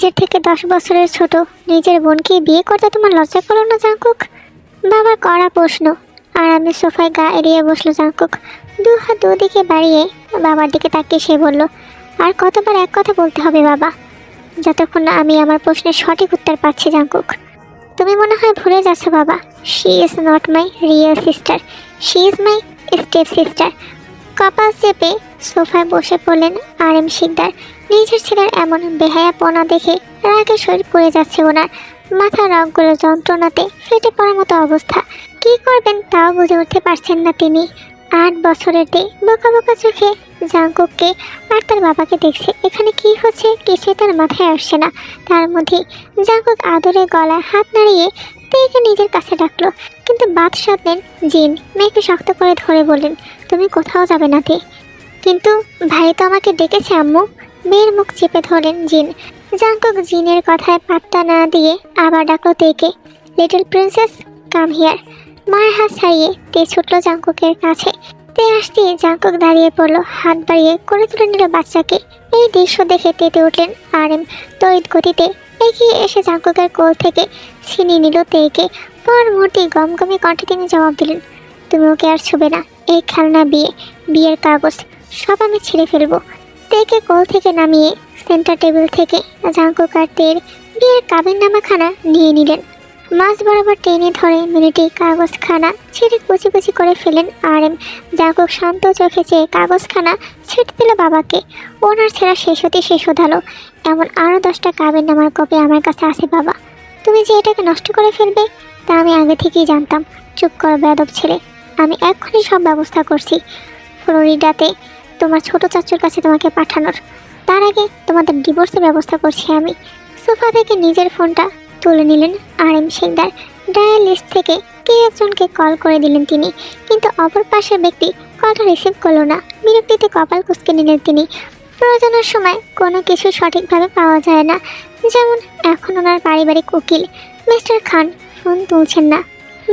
নিজের থেকে 10 বছরের ছোট নিজের বোনকে বিয়ে করতে তোমার লজ্জা করো না জাঙ্কুক? বাবার কড়া প্রশ্ন। আর আমি সোফায় গা এড়িয়ে বসলো জাঙ্কুক। দু হাত দুদিকে বাড়িয়ে বাবার দিকে তাকিয়ে সে বলল, আর কতবার এক কথা বলতে হবে বাবা, যতক্ষণ না আমি আমার প্রশ্নের সঠিক উত্তর পাচ্ছি জাঙ্কুক। তুমি মনে হয় ভুলে যাচ্ছ বাবা, she is not my real sister, she is my step sister. কপাল চেপে সোফায় বসে পড়লেন RM শিকদার। নিজের ছেলের এমন বেহায়াপনা দেখে রাগে শরীর পড়ে যাচ্ছে ওনার। মাথার রগগুলো যন্ত্রণাতে ফেটে পড়ার মতো অবস্থা। কি করবেন তাও বুঝে উঠতে পারছেন না তিনি। 8 বছরের বোকা বোকা চোখে জাঙ্কুককে আর তার বাবাকে দেখছে। এখানে কি হচ্ছে কিছুই তার মাথায় আসছে না। তার মধ্যে জাঙ্কুক আদরে গলায় হাত নাড়িয়ে তেকে নিজের কাছে ডাকলো। কিন্তু বাদ সাধলেন জিন। মেয়েকে শক্ত করে ধরে বললেন, তুমি কোথাও যাবে না তে। কিন্তু ভাই তো আমাকে ডেকেছে আম্মু। মেয়ের মুখ চেপে ধরলেন জিন। জাঙ্কুক জিনের কথায় পাত্তা না দিয়ে আবার ডাকলো তেকে। Little princess come here. মায়ের হাত ছাড়িয়ে তে ছুটল জাঙ্কুকের কাছে। তে আসতে জাঙ্কুক দাঁড়িয়ে পড়লো, হাত বাড়িয়ে করে তুলে নিল বাচ্চাকে। এই দৃশ্য দেখে তেতে উঠলেন RM তড়িৎ গতিতে এগিয়ে এসে জাঙ্কুকের কোল থেকে ছিনিয়ে নিল তেকে। পর মুহূর্তে গমগমে কণ্ঠে তিনি জবাব দিলেন, তুমি ওকে আর ছুবে না। এই খেলনা বিয়ের কাগজ সব আমি ছিঁড়ে ফেলবো। তেকে কোল থেকে নামিয়ে সেন্টার টেবিল থেকে জাঙ্কুক আর তের বিয়ের কাবিননামাখানা নিয়ে নিলেন। মাছ বরাবর টেনে ধরে মিনিটে কাগজখানা ছিঁড়ে কুচি কুচি করে ফেলেন RM। জাঙ্কুক শান্ত চোখে চেয়ে কাগজখানা ছিঁড়ে দিল বাবাকে। ওনার ছেঁড়া শেষ হতে শেষ হলো। এমন আরও 10টা কাবিননামার কপি আমার কাছে আছে বাবা। তুমি যে এটাকে নষ্ট করে ফেলবে তা আমি আগে থেকেই জানতাম। চুপ করো বেয়াদব ছেলে, আমি এক্ষুনি সব ব্যবস্থা করছি ফ্লোরিডাতে তোমার ছোট চাচুর কাছে তোমাকে পাঠানোর। তার আগে তোমাদের ডিভোর্সের ব্যবস্থা করছি আমি। সোফা থেকে নিজের ফোনটা তুলে নিলেন RM শিকদার। ডায়াল লিস্ট থেকে কে একজনকে কল করে দিলেন তিনি, কিন্তু অপর পাশের ব্যক্তি কলটা রিসিভ করলো না। বিরক্তিতে কপাল কুঁচকে নিলেন তিনি। প্রয়োজনের সময় কোনো কিছু সঠিকভাবে পাওয়া যায় না। যেমন এখন ওনার পারিবারিক উকিল মিস্টার খান ফোন তুলছেন না।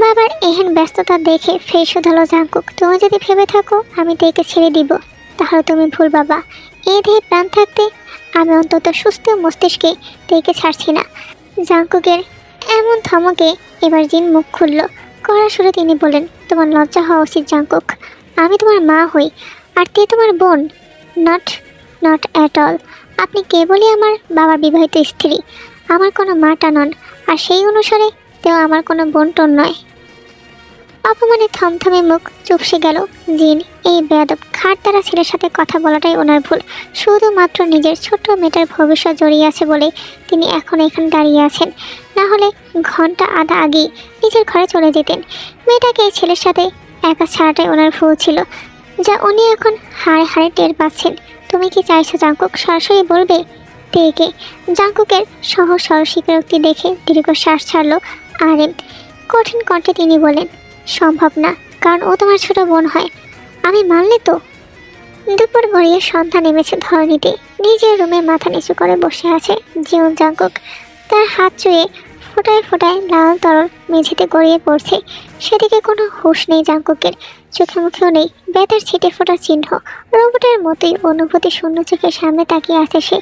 বাবার এহেন ব্যস্ততা দেখে ফের শুধালো জাঙ্কুক, তুমি যদি ভেবে থাকো আমি তেকে ছেড়ে দিব তাহলে তুমি ভুল বাবা। এই দেহে প্রাণ থাকতে আমি অন্তত সুস্থ মস্তিষ্কে তেকে ছাড়ছি না। জাঙ্কুকের এমন ধমকে এবার জিন মুখ খুলল। কড়া সুরে তিনি বলেন, তোমার লজ্জা হওয়া উচিত জাঙ্কুক। আমি তোমার মা হই আর তে তোমার বোন। Not at all. আপনি কেবলই আমার বাবার বিবাহিত স্ত্রী, আমার কোনো মাটা নন। আর সেই অনুসারে তেও আমার কোনো বোন টোন নয়। অপমানে থমথমে মুখ চুপসে গেল জিন। এই বেয়াদব খাট দ্বারা ছেলের সাথে কথা বলাটাই ওনার ভুল। শুধুমাত্র নিজের ছোট্ট মেয়েটার ভবিষ্যৎ জড়িয়ে আছে বলে তিনি এখন এখানে দাঁড়িয়ে আছেন। না হলে ঘন্টা আধা আগেই নিজের ঘরে চলে যেতেন। মেয়েটাকে এই ছেলের সাথে একা ছাড়াটাই ওনার ভুল ছিল, যা উনি এখন হাড়ে হাড়ে টের পাচ্ছেন। তুমি কি চাইছো জাঙ্কুক? সরাসরি বলবে তেকে। জাঙ্কুকের সহজ সরল স্বীকারোক্তি দেখে দীর্ঘশ্বাস ছাড়ল RM। কঠিন কণ্ঠে তিনি বলেন, সম্ভব না, কারণ ও তোমার ছোট বোন হয়। আমি মানলে তো। দুপুর গড়িয়ে সন্ধ্যা নেমেছে ধরণীতে। নিজের রুমে মাথা নিচু করে বসে আছে জিউন জাঙ্কুক। তার হাত চুয়ে ফোটায় ফোটায় লাল তরল মেঝেতে গড়িয়ে পড়ছে। সেদিকে কোনো হুঁশ নেই জাঙ্কুকের, চোখে মুখেও নেই ব্যথার ছিটে ফোটা চিহ্ন। রোবটের মতোই অনুভূতি শূন্য চোখের সামনে তাকিয়ে আছে সে।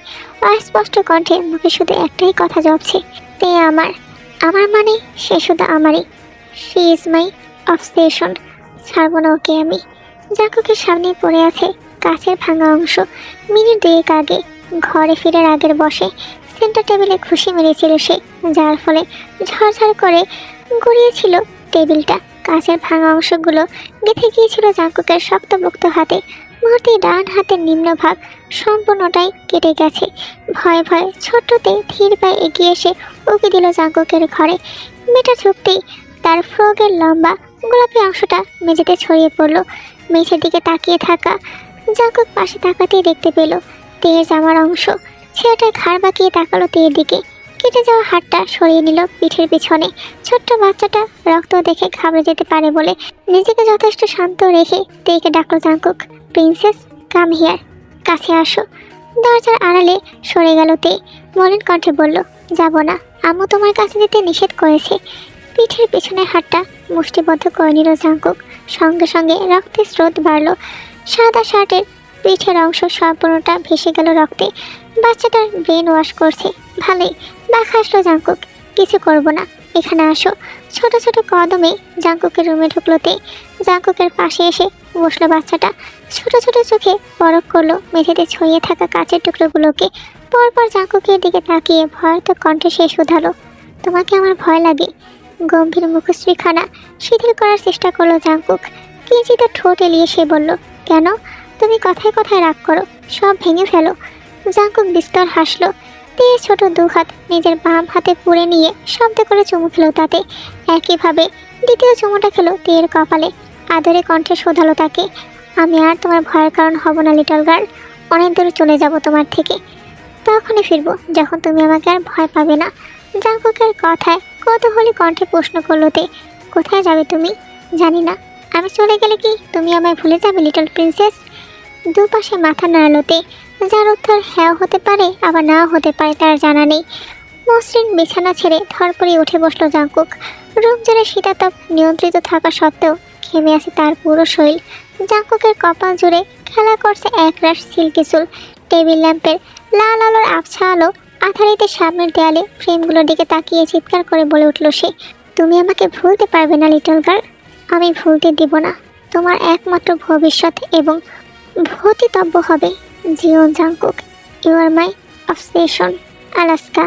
অস্পষ্ট কণ্ঠে মুখে শুধু একটাই কথা জপছে, তে আমার মানে সে শুধু আমারই। She is my obsession. ছাড়বো না ওকে আমি। জাঙ্কুকের সামনে পড়ে আছে কাচের ভাঙা অংশ। মিনিট 2 আগে ঘরে ফেরার আগের বসে সেন্টার টেবিলে খুশি মেরেছিল সে, যার ফলে ঝরঝর করে গড়িয়েছিল টেবিলটা। কাচের ভাঙা অংশগুলো গেঁথে গিয়েছিল জাঙ্কুকের শক্তপোক্ত হাতে। মুহূর্তে ডান হাতের নিম্নভাগ সম্পূর্ণটাই কেটে গেছে। ভয়ে ভয়ে ছোট্টতে ধীর পায়ে এগিয়ে এসে উকি দিল জাঙ্কুকের ঘরে। মেয়েটা ঝুঁকতেই তার ফ্রকের লম্বা গোলাপি অংশটা মেঝেতে ছড়িয়ে পড়ল। মেঝের দিকে তাকিয়ে থাকা জাঙ্কুক পাশে তাকাতেই দেখতে পেল তেয়ের জামার অংশ। ছেলেটা ঘাড় বাঁকিয়ে তাকালো তেয়ের দিকে। কেটে যাওয়া হাতটা সরিয়ে নিল পিঠের পিছনে। ছোট্ট বাচ্চাটা রক্ত দেখে ঘাবড়ে যেতে পারে বলে নিজেকে যথেষ্ট শান্ত রেখে তেকে ডাকলো জাঙ্কুক, প্রিন্সেস কাম হিয়ার, কাছে আসো। দরজার আড়ালে সরে গেল তে। মলিন কণ্ঠে বলল, যাব না, আম্মু তোমার কাছে যেতে নিষেধ করেছে। পিঠের পিছনের হাতটা মুষ্টিবদ্ধ করে নিল জাঙ্কুক। সঙ্গে সঙ্গে রক্তের স্রোত বাড়ল। সাদা শার্টের পিঠের অংশ সম্পূর্ণটা ভেসে গেল রক্তে। বাচ্চাটার ব্রেন ওয়াশ করছে। ভালোই দেখা আসলো জাঙ্কুক। কিছু করব না, এখানে আসো। ছোট ছোট কদমে জাঙ্কুকের রুমে ঢুকলোতে জাঙ্কুকের পাশে এসে বসলো বাচ্চাটা। ছোট ছোট চোখে পরখ করলো মেঝেতে ছড়িয়ে থাকা কাচের টুকরোগুলোকে। পরপর জাঙ্কুকের দিকে তাকিয়ে ভয়ার্ত কণ্ঠে সে শুধালো, তোমাকে আমার ভয় লাগে? গম্ভীর মুখশ্রীখানা শিথিল করার চেষ্টা করলো জাঙ্কুক। কিঞ্চিত ঠোঁট এলিয়ে সে বলল, কেন? তুমি কথায় কথায় রাগ করো, সব ভেঙে ফেলো। জাঙ্কুক বিস্তর হাসলো। তেজ ছোট দুহাত নিজের বাম হাতে পুড়ে নিয়ে শব্দ করে চুমু খেলো তাতে। একইভাবে দ্বিতীয় চুমুটা খেলো তেয়ের কপালে। আদরে কণ্ঠে শোধালো তাকে, আমি আর তোমার ভয়ের কারণ হব না লিটল গার্ল। অনেক দূরে চলে যাব তোমার থেকে। তখনই ফিরবো যখন তুমি আমাকে আর ভয় পাবে না। জাঙ্কুকের কথায় কৌতূহলী কণ্ঠে প্রশ্ন করলো তে, কোথায় যাবে তুমি? জানি না। আমি চলে গেলে কি তুমি আমায় ভুলে যাবে লিটল প্রিন্সেস? দুপাশে মাথা নাড়ালোতে, যার উত্তর হ্যাঁ হতে পারে আবার নাও হতে পারে তার জানা নেই। মসৃণ বিছানা ছেড়ে ধরপড়িয়ে উঠে বসলো জাঙ্কুক। রূপ জুড়ে শীতাতপ নিয়ন্ত্রিত থাকা সত্ত্বেও ঘেমে আছে তার পুরো শরীর। জাঙ্কুকের কপাল জুড়ে খেলা করছে একরাশ সিল্কি চুল। টেবিল ল্যাম্পের লাল আলোর আবছা আলো আধারিতে সামনের দেয়ালে ফ্রেমগুলোর দিকে তাকিয়ে চিৎকার করে বলে উঠল সে, তুমি আমাকে ভুলতে পারবে না লিটল গার্ল। আমি ভুলতে দিব না। তোমার একমাত্র ভবিষ্যৎ এবং ভতিতব্য হবে জীবন Jungkook. You are my obsession. Alaska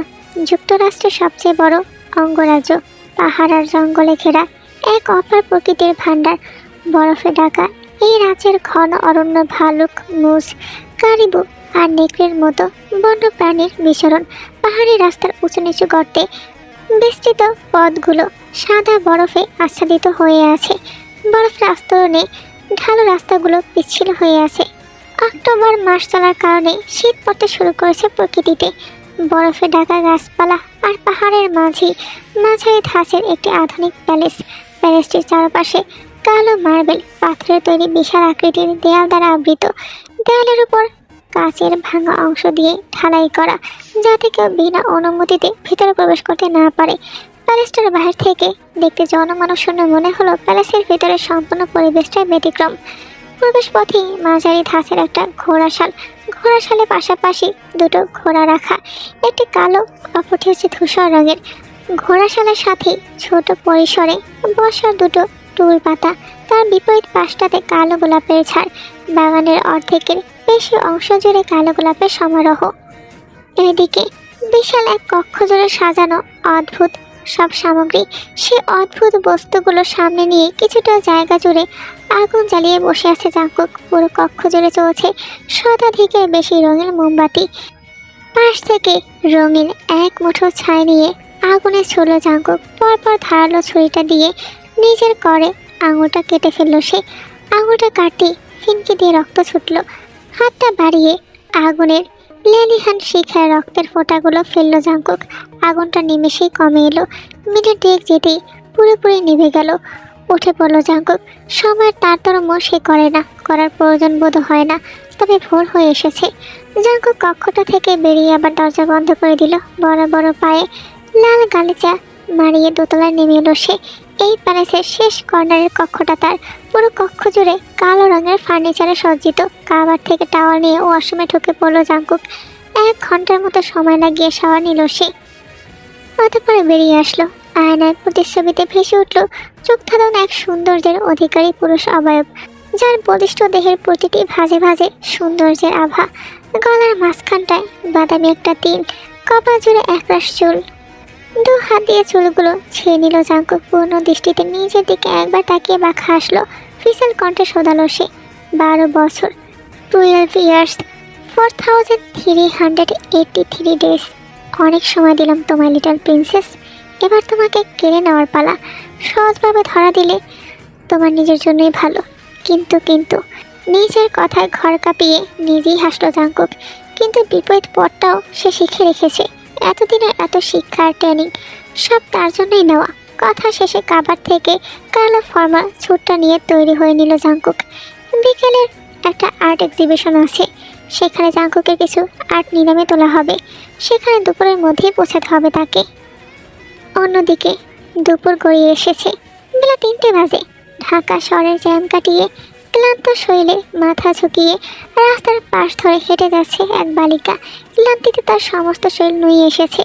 যুক্তরাষ্ট্রের সবচেয়ে বড় অঙ্গরাজ্য, পাহাড় আর জঙ্গলে ঘেরা এক অপার প্রকৃতির ভাণ্ডার। বরফে ঢাকা এই রাজ্যের ঘন অরণ্য ভালুক, মুস, কারিবু আর নেকড়ের মতো বন্য প্রাণীর বিচরণ। পাহাড়ি রাস্তার উঁচু নিচু গর্তে বিস্তৃত পথগুলো সাদা বরফে আচ্ছাদিত হয়ে আছে। বরফের আস্তরণে ঢালু রাস্তাগুলো পিচ্ছিল হয়ে আছে। অক্টোবর মাস চলার কারণে শীত পড়তে শুরু করেছে প্রকৃতিতে। বরফে ঢাকা গাছপালা আর পাহাড়ের মাঝারি ধাঁচের একটি আধুনিক প্যালেস। প্যালেসটির চারপাশে কালো মার্বেল পাথরের তৈরি বিশাল আকৃতির দেয়াল দ্বারা আবৃত। দেয়ালের উপর কাচের ভাঙা অংশ দিয়ে ঢালাই করা, যাতে কেউ বিনা অনুমতিতে ভিতরে প্রবেশ করতে না পারে। প্যালেসটার বাহির থেকে দেখতে জনমানবশূন্য মনে হলো প্যালেসের ভিতরে সম্পূর্ণ পরিবেশটাই ব্যতিক্রম। প্রবেশ পথেই মাঝারি ধাঁচের একটা ঘোড়াশালের পাশাপাশি দুটো ঘোড়া রাখা। একটি কালো, অপরটি হচ্ছে ধূসর রঙের। ঘোড়াশালের সাথে ছোট পরিসরে বসার দুটো টুল পাতা। তার বিপরীত পাশটাতে কালো গোলাপের ঝাড়। বাগানের অর্ধেকের বেশি অংশ জুড়ে কালো গোলাপের সমারোহ। এদিকে বিশাল এক কক্ষ জুড়ে সাজানো অদ্ভুত সব সামগ্রী। সে অদ্ভুত বস্তুগুলো সামনে নিয়ে কিছুটা জায়গা জুড়ে আগুন জ্বালিয়ে বসে আছে জাঙ্কুক। পুরো কক্ষ জুড়ে চলছে শতাধিকের বেশি রঙিন মোমবাতি। পাশ থেকে রঙিন এক মুঠো ছাই নিয়ে আগুনে ছুড়ল জাঙ্কুক। পরপর ধারালো ছুরিটা দিয়ে নিজের করে আঙুলটা কেটে ফেললো সে। আঙুলটা কাটতে ফিনকি দিয়ে রক্ত ছুটল। হাতটা বাড়িয়ে আগুনের লেলিহান শিখায় রক্তের ফোঁটাগুলো ফেললো জাঙ্কুক। আগুনটা নিমেষেই কমে এলো। মিনিট দুয়েক যেতেই পুরোপুরি নিভে গেল। উঠে পড়লো জাঙ্কুক। সময়ের তারতম্য সে করে না, করার প্রয়োজন বোধ হয় না। তবে ভোর হয়ে এসেছে। জাঙ্কুক কক্ষটা থেকে বেরিয়ে আবার দরজা বন্ধ করে দিল। বড় বড় পায়ে লাল গালিচা মারিয়ে দোতলায় নেমে এলো সে। এই প্যালেসের শেষ কর্নারের কক্ষটা তার। পুরো কক্ষ জুড়ে কালো রঙের ফার্নিচারে সজ্জিত। কাবার থেকে টাওয়ার নিয়ে ওয়াশরুমে ঢুকে পড়লো জাঙ্কুক। 1 ঘন্টার মতো সময় লাগিয়ে শাওয়ার নিল সে। অতঃপরে বেরিয়ে আসলো। আয়নার প্রতিচ্ছবিতে ভেসে উঠল চোখ ধাঁধানো এক সৌন্দর্যের অধিকারী পুরুষ অবয়ব, যার বলিষ্ঠ দেহের প্রতিটি ভাঁজে ভাঁজে সৌন্দর্যের আভা। গলার মাঝখানটায় বাদামি একটা তিল, কপাল জুড়ে একরাশ চুল। 2 হাত দিয়ে চুলগুলো ছেড়ে নিল জাঙ্কুক। পূর্ণ দৃষ্টিতে নিজের দিকে একবার তাকিয়ে বাঁকা হাসলো। ফিসেল কণ্ঠে শোধালো সে, 12 বছর, 12 ইয়ার্স, 4383 ডেজ। অনেক সময় দিলাম তোমায় লিটল প্রিন্সেস। এবার তোমাকে কেড়ে নেওয়ার পালা। সহজভাবে ধরা দিলে তোমার নিজের জন্যই ভালো। কিন্তু নিজের কথায় ঘর কাঁপিয়ে নিজেই হাসলো জাঙ্কুক। কিন্তু বিপরীত পথটাও সে শিখে রেখেছে। এতদিনের এত শিক্ষা আর ট্রেনিং সব তার জন্যই নেওয়া। কথা শেষে কাবার থেকে কালো ফর্মাল ছুটটা নিয়ে তৈরি হয়ে নিল জাঙ্কুক। বিকেলের একটা আর্ট এক্সিবিশন আছে, সেখানে জাঙ্কুকের কিছু আর্ট নিলামে তোলা হবে। সেখানে দুপুরের মধ্যেই পৌঁছাতে হবে তাকে। অন্যদিকে দুপুর গড়িয়ে এসেছে। বেলা 3টে বাজে। ঢাকা শহরের জ্যাম কাটিয়ে ক্লান্ত শরীরে মাথা ঝুঁকিয়ে রাস্তার পাশ ধরে হেঁটে যাচ্ছে এক বালিকা। ক্লান্তিতে তার সমস্ত শরীর নুয়ে এসেছে।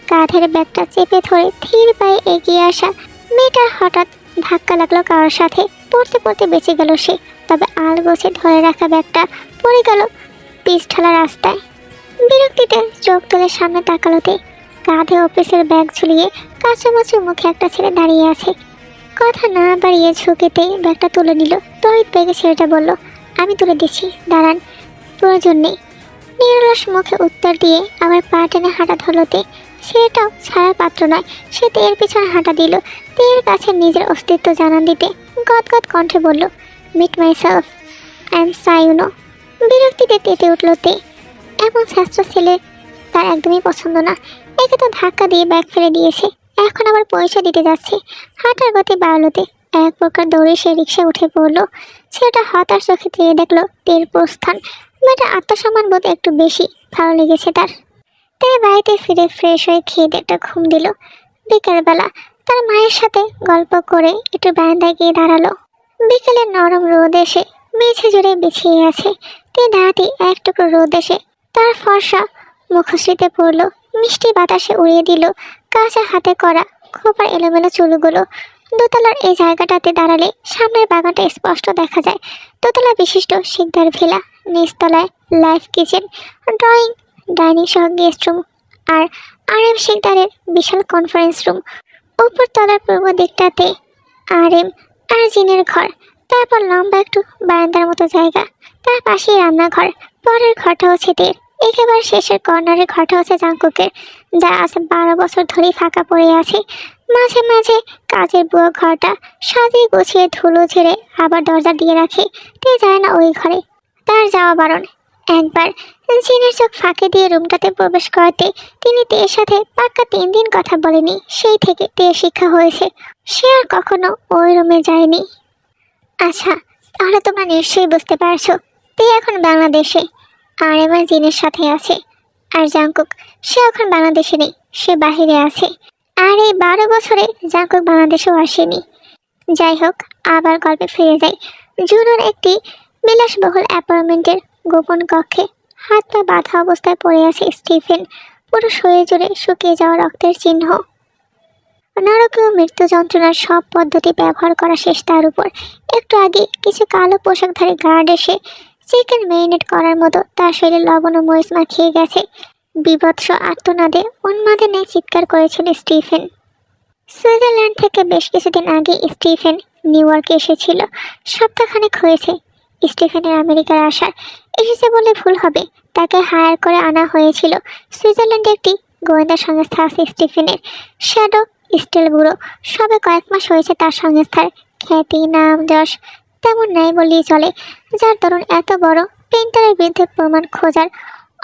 কাঁধের ব্যাগটা চেপে ধরে ধীর পায়ে এগিয়ে আসা মেয়েটার হঠাৎ ধাক্কা লাগলো কারোর সাথে। পড়তে পড়তে বেঁচে গেল সে, তবে আলগোছে ধরে রাখা ব্যাগটা পড়ে গেল পিচ ঢালা রাস্তায়। বিরক্তিতে চোখ তুলে সামনে তাকালোতে কাঁধে অফিসের ব্যাগ ঝুলিয়ে কাঁচামাচি মুখে একটা ছেলে দাঁড়িয়ে আছে। কথা না বাড়িয়ে ঝুঁকেতে ব্যাগটা তুলে নিল। তড়িৎ বেগে ছেলেটা বলল, আমি তুলে দিচ্ছি, দাঁড়ান, প্রয়োজন নেই। নিরলস মুখে উত্তর দিয়ে আবার পা টেনে হাঁটা ধরলতে সেটাও ছাড়ার পাত্র নয়। সে তেয়ের পিছনে হাঁটা দিল, তেয়ের কাছে নিজের অস্তিত্ব জানান দিতে গদগদ কণ্ঠে বলল, meet myself, I am সায়ুনো। বিরক্তিতে তেতে উঠল তে। এমন শ্রেষ্ঠ ছেলে তার একদমই পছন্দ না। একে তো ধাক্কা দিয়ে ব্যাগ ফেলে দিয়েছে, এখন আবার পয়সা দিতে যাচ্ছে। হাঁটার গতি বাড়লোতে এক প্রকার দৌড়ে সে রিক্সা উঠে পড়লো। ছেলেটা হতাশ চোখে চেয়ে দেখলো তের প্রস্থান। মেয়েটা আত্মসম্মান বোধ একটু বেশি ভালো লেগেছে তার। তাই বাড়িতে ফিরে ফ্রেশ হয়ে খেয়ে একটা ঘুম দিল। বিকেলবেলা তার মায়ের সাথে গল্প করে একটু বারান্দায় গিয়ে দাঁড়ালো। বিকেলের নরম রোদ এসে মেঝে জুড়ে বিছিয়ে আছে। তে দাঁড়াতে এক টুকরো রোদ এসে তার ফর্সা মুখশ্রীতে পড়লো, মিষ্টি বাতাসে উড়িয়ে দিল কাঁচা হাতে করা খোপার এলোমেলো চুলগুলো। দোতলার এই জায়গাটাতে দাঁড়ালে সামনের বাগানটা স্পষ্ট দেখা যায়। দোতলা বিশিষ্ট শিকদার ভিলা, নিচতলায় লাইফ কিচেন, ড্রয়িং, ডাইনিং সহ গেস্ট রুম আর এম শিকদারের বিশাল কনফারেন্স রুম। উপর তলার পূর্ব দিকটাতে এম আর জিনের ঘর, তারপর লম্বা একটু বারান্দার মতো জায়গা, তার পাশেই রান্নাঘর। পরের ঘরটা হচ্ছে তের, একেবারে শেষের কর্নারের ঘরটা হচ্ছে জাঙ্কুকের, যা আজ 12 বছর ধরেই ফাঁকা পড়ে আছে। মাঝে মাঝে কাজের বুয়া ঘরটা সাজিয়ে গুছিয়ে ধুলো ঝেড়ে আবার দরজা দিয়ে রাখে। তে যায় না ওই ঘরে, তার যাওয়া বারণ। একবার জিনের চোখ ফাঁকে দিয়ে রুমটাতে প্রবেশ করাতে তিনি তের সাথে পাক্কা 3 দিন কথা বলেনি। সেই থেকে তের শিক্ষা হয়েছে, সে আর কখনো ওই রুমে যায়নি। আচ্ছা, তাহলে তোমরা নিশ্চয়ই বুঝতে পারছো তে এখন বাংলাদেশে আর এবার জিনের সাথে আছে। আর জাঙ্কুক, সে এখন বাংলাদেশে নেই, সে বাহিরে আছে। আর এই 12 বছরে জাঙ্কুক বাংলাদেশেও আসেনি। যাই হোক, আবার গল্পে ফিরে যাই। জুনোর একটি বিলাসবহুল অ্যাপার্টমেন্টের গোপন কক্ষে হাত পা বাঁধা অবস্থায় পড়ে আছে স্টিফেন। পুরো শরীর জুড়ে শুকিয়ে যাওয়া রক্তের চিহ্ন। নারকীয় মৃত্যু যন্ত্রণার সব পদ্ধতি ব্যবহার করা শেষ তার উপর। একটু আগে কিছু কালো পোশাকধারী গার্ড এসে চিকেন ম্যারিনেট করার মতো তার শরীরে লবণ ও মরিচ মাখিয়ে গেছে। বিভৎস আর্তনাদে উন্মাদে নেয় চিৎকার করেছিল স্টিফেন। সুইজারল্যান্ড থেকে বেশ কিছুদিন আগে স্টিফেন নিউ ইয়র্কে এসেছিল। সপ্তাহখানেক হয়েছে স্টিফেনের আমেরিকার আসার। এসেছে বলে ভুল হবে, তাকে হায়ার করে আনা হয়েছিল। সুইজারল্যান্ডে একটি গোয়েন্দা সংস্থা আছে স্টিফেনের, শ্যাডো স্টিল ব্যুরো। সবে কয়েক মাস হয়েছে তার সংস্থার। খ্যাতি, নাম, যশ তেমন নেই বললেই চলে, যার দরুন এত বড় পেন্টারের বিরুদ্ধে প্রমাণ খোঁজার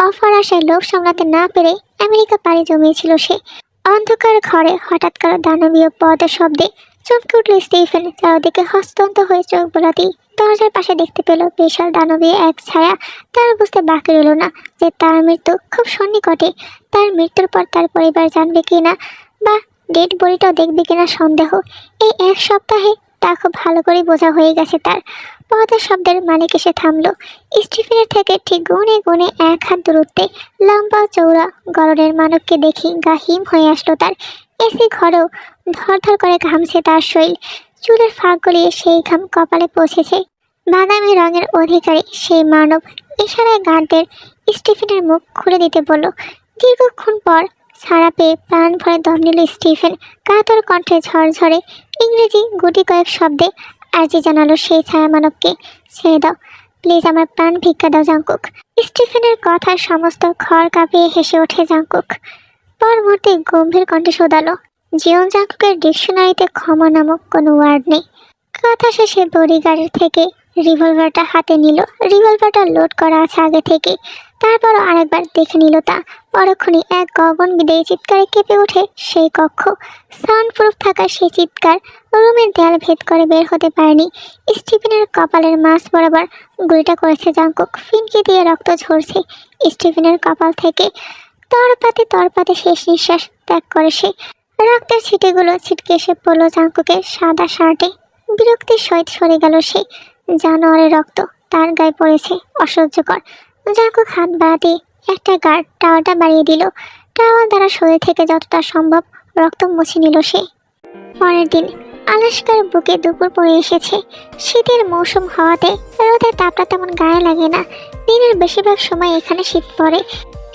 অফার আসায় লোভ সামলাতে না পেরে আমেরিকা পাড়ি জমিয়েছিল সে। অন্ধকার ঘরে হঠাৎ কারো দানবীয় পদ শব্দে চমকে উঠল স্টিফেন। চারদিকে হস্তন্ত হয়ে চোখ বোলাতেই দরজার পাশে দেখতে পেল বিশাল দানবীয় এক ছায়া। তার বুঝতে বাকি রইল না যে তার মৃত্যু খুব সন্নিকটে। তার মৃত্যুর পর তার পরিবার জানবে কিনা বা ডেড বডিটাও দেখবে কিনা সন্দেহ। এই এক সপ্তাহে তা খুব ভালো করে বোঝা হয়ে গেছে তার। পদের শব্দের মালিক এসে থামলো। স্টিফেনের থেকে ঠিক গুনে গুনে 1 হাত দূরত্বে লম্বা চৌড়া গড়নের মানবকে দেখি গা হিম হয়ে আসলো তার। এসি ঘরেও ধরধর করে ঘামছে তার শরীর। চুলের ফাঁক গলিয়ে সেই ঘাম কপালে পৌঁছেছে। বাদামি রঙের অধিকারী সেই মানব ইশারায় গার্ডদের স্টিফেনের মুখ খুলে দিতে বলল। দীর্ঘক্ষণ পর ছাড়া পেয়ে প্রাণ ভরে দম নিল স্টিফেন। কাতর কণ্ঠে ঝরঝরে ইংরেজি গুটি কয়েক শব্দে আর্জি জানালো সেই ছায়া মানবকে, ছেড়ে দাও প্লিজ, আমার প্রাণ ভিক্ষা দাও জাঙ্কুক। স্টিফেনের কথায় সমস্ত খড় কাঁপিয়ে হেসে ওঠে জাঙ্কুক। পর মুহূর্তে গম্ভীর কণ্ঠে শোধালো, জীবন জাঙ্কুকের ডিকশনারিতে ক্ষমা নামক কোনো ওয়ার্ড নেই। কথা শেষে বডিগার্ডের থেকে রিভলভারটা হাতে নিল। রিভলভারটা লোড করা আছে আগে থেকে। তারপরও আরেকবার দেখে নিল তা। পরক্ষণে এক গগন বিদায়ী চিৎকারে কেঁপে ওঠে সেই কক্ষ। সাউন্ড প্রুফ থাকা সেই চিৎকার রুমের দেয়াল ভেদ করে বের হতে পারেনি। স্টিফেনের কপালের মাছ বরাবর গুলিটা করেছে জাঙ্কুক। ফিনকি দিয়ে রক্ত ঝরছে স্টিফেনের কপাল থেকে। তরপাতে তরপাতে শেষ নিঃশ্বাস ত্যাগ করে সে। রক্তের ছিটেগুলো ছিটকে এসে পড়ল জাঙ্কুকের সাদা শার্টে। বিরক্তির সহিত সরে গেল সে। জানোয়ারের রক্ত তার গায়ে পড়েছে, অসহ্যকর। জাঙ্কুক হাত বাড়াতে একটা গার্ড টাওয়ালটা বাড়িয়ে দিল। টাওয়াল দ্বারা শরীর থেকে যতটা সম্ভব রক্ত মুছে নিল সে। পরের দিন আলাস্কার বুকে দুপুর পড়ে এসেছে। শীতের মৌসুম হওয়াতে রোদের তাপটা তেমন গায়ে লাগে না। দিনের বেশিরভাগ সময় এখানে শীত পড়ে।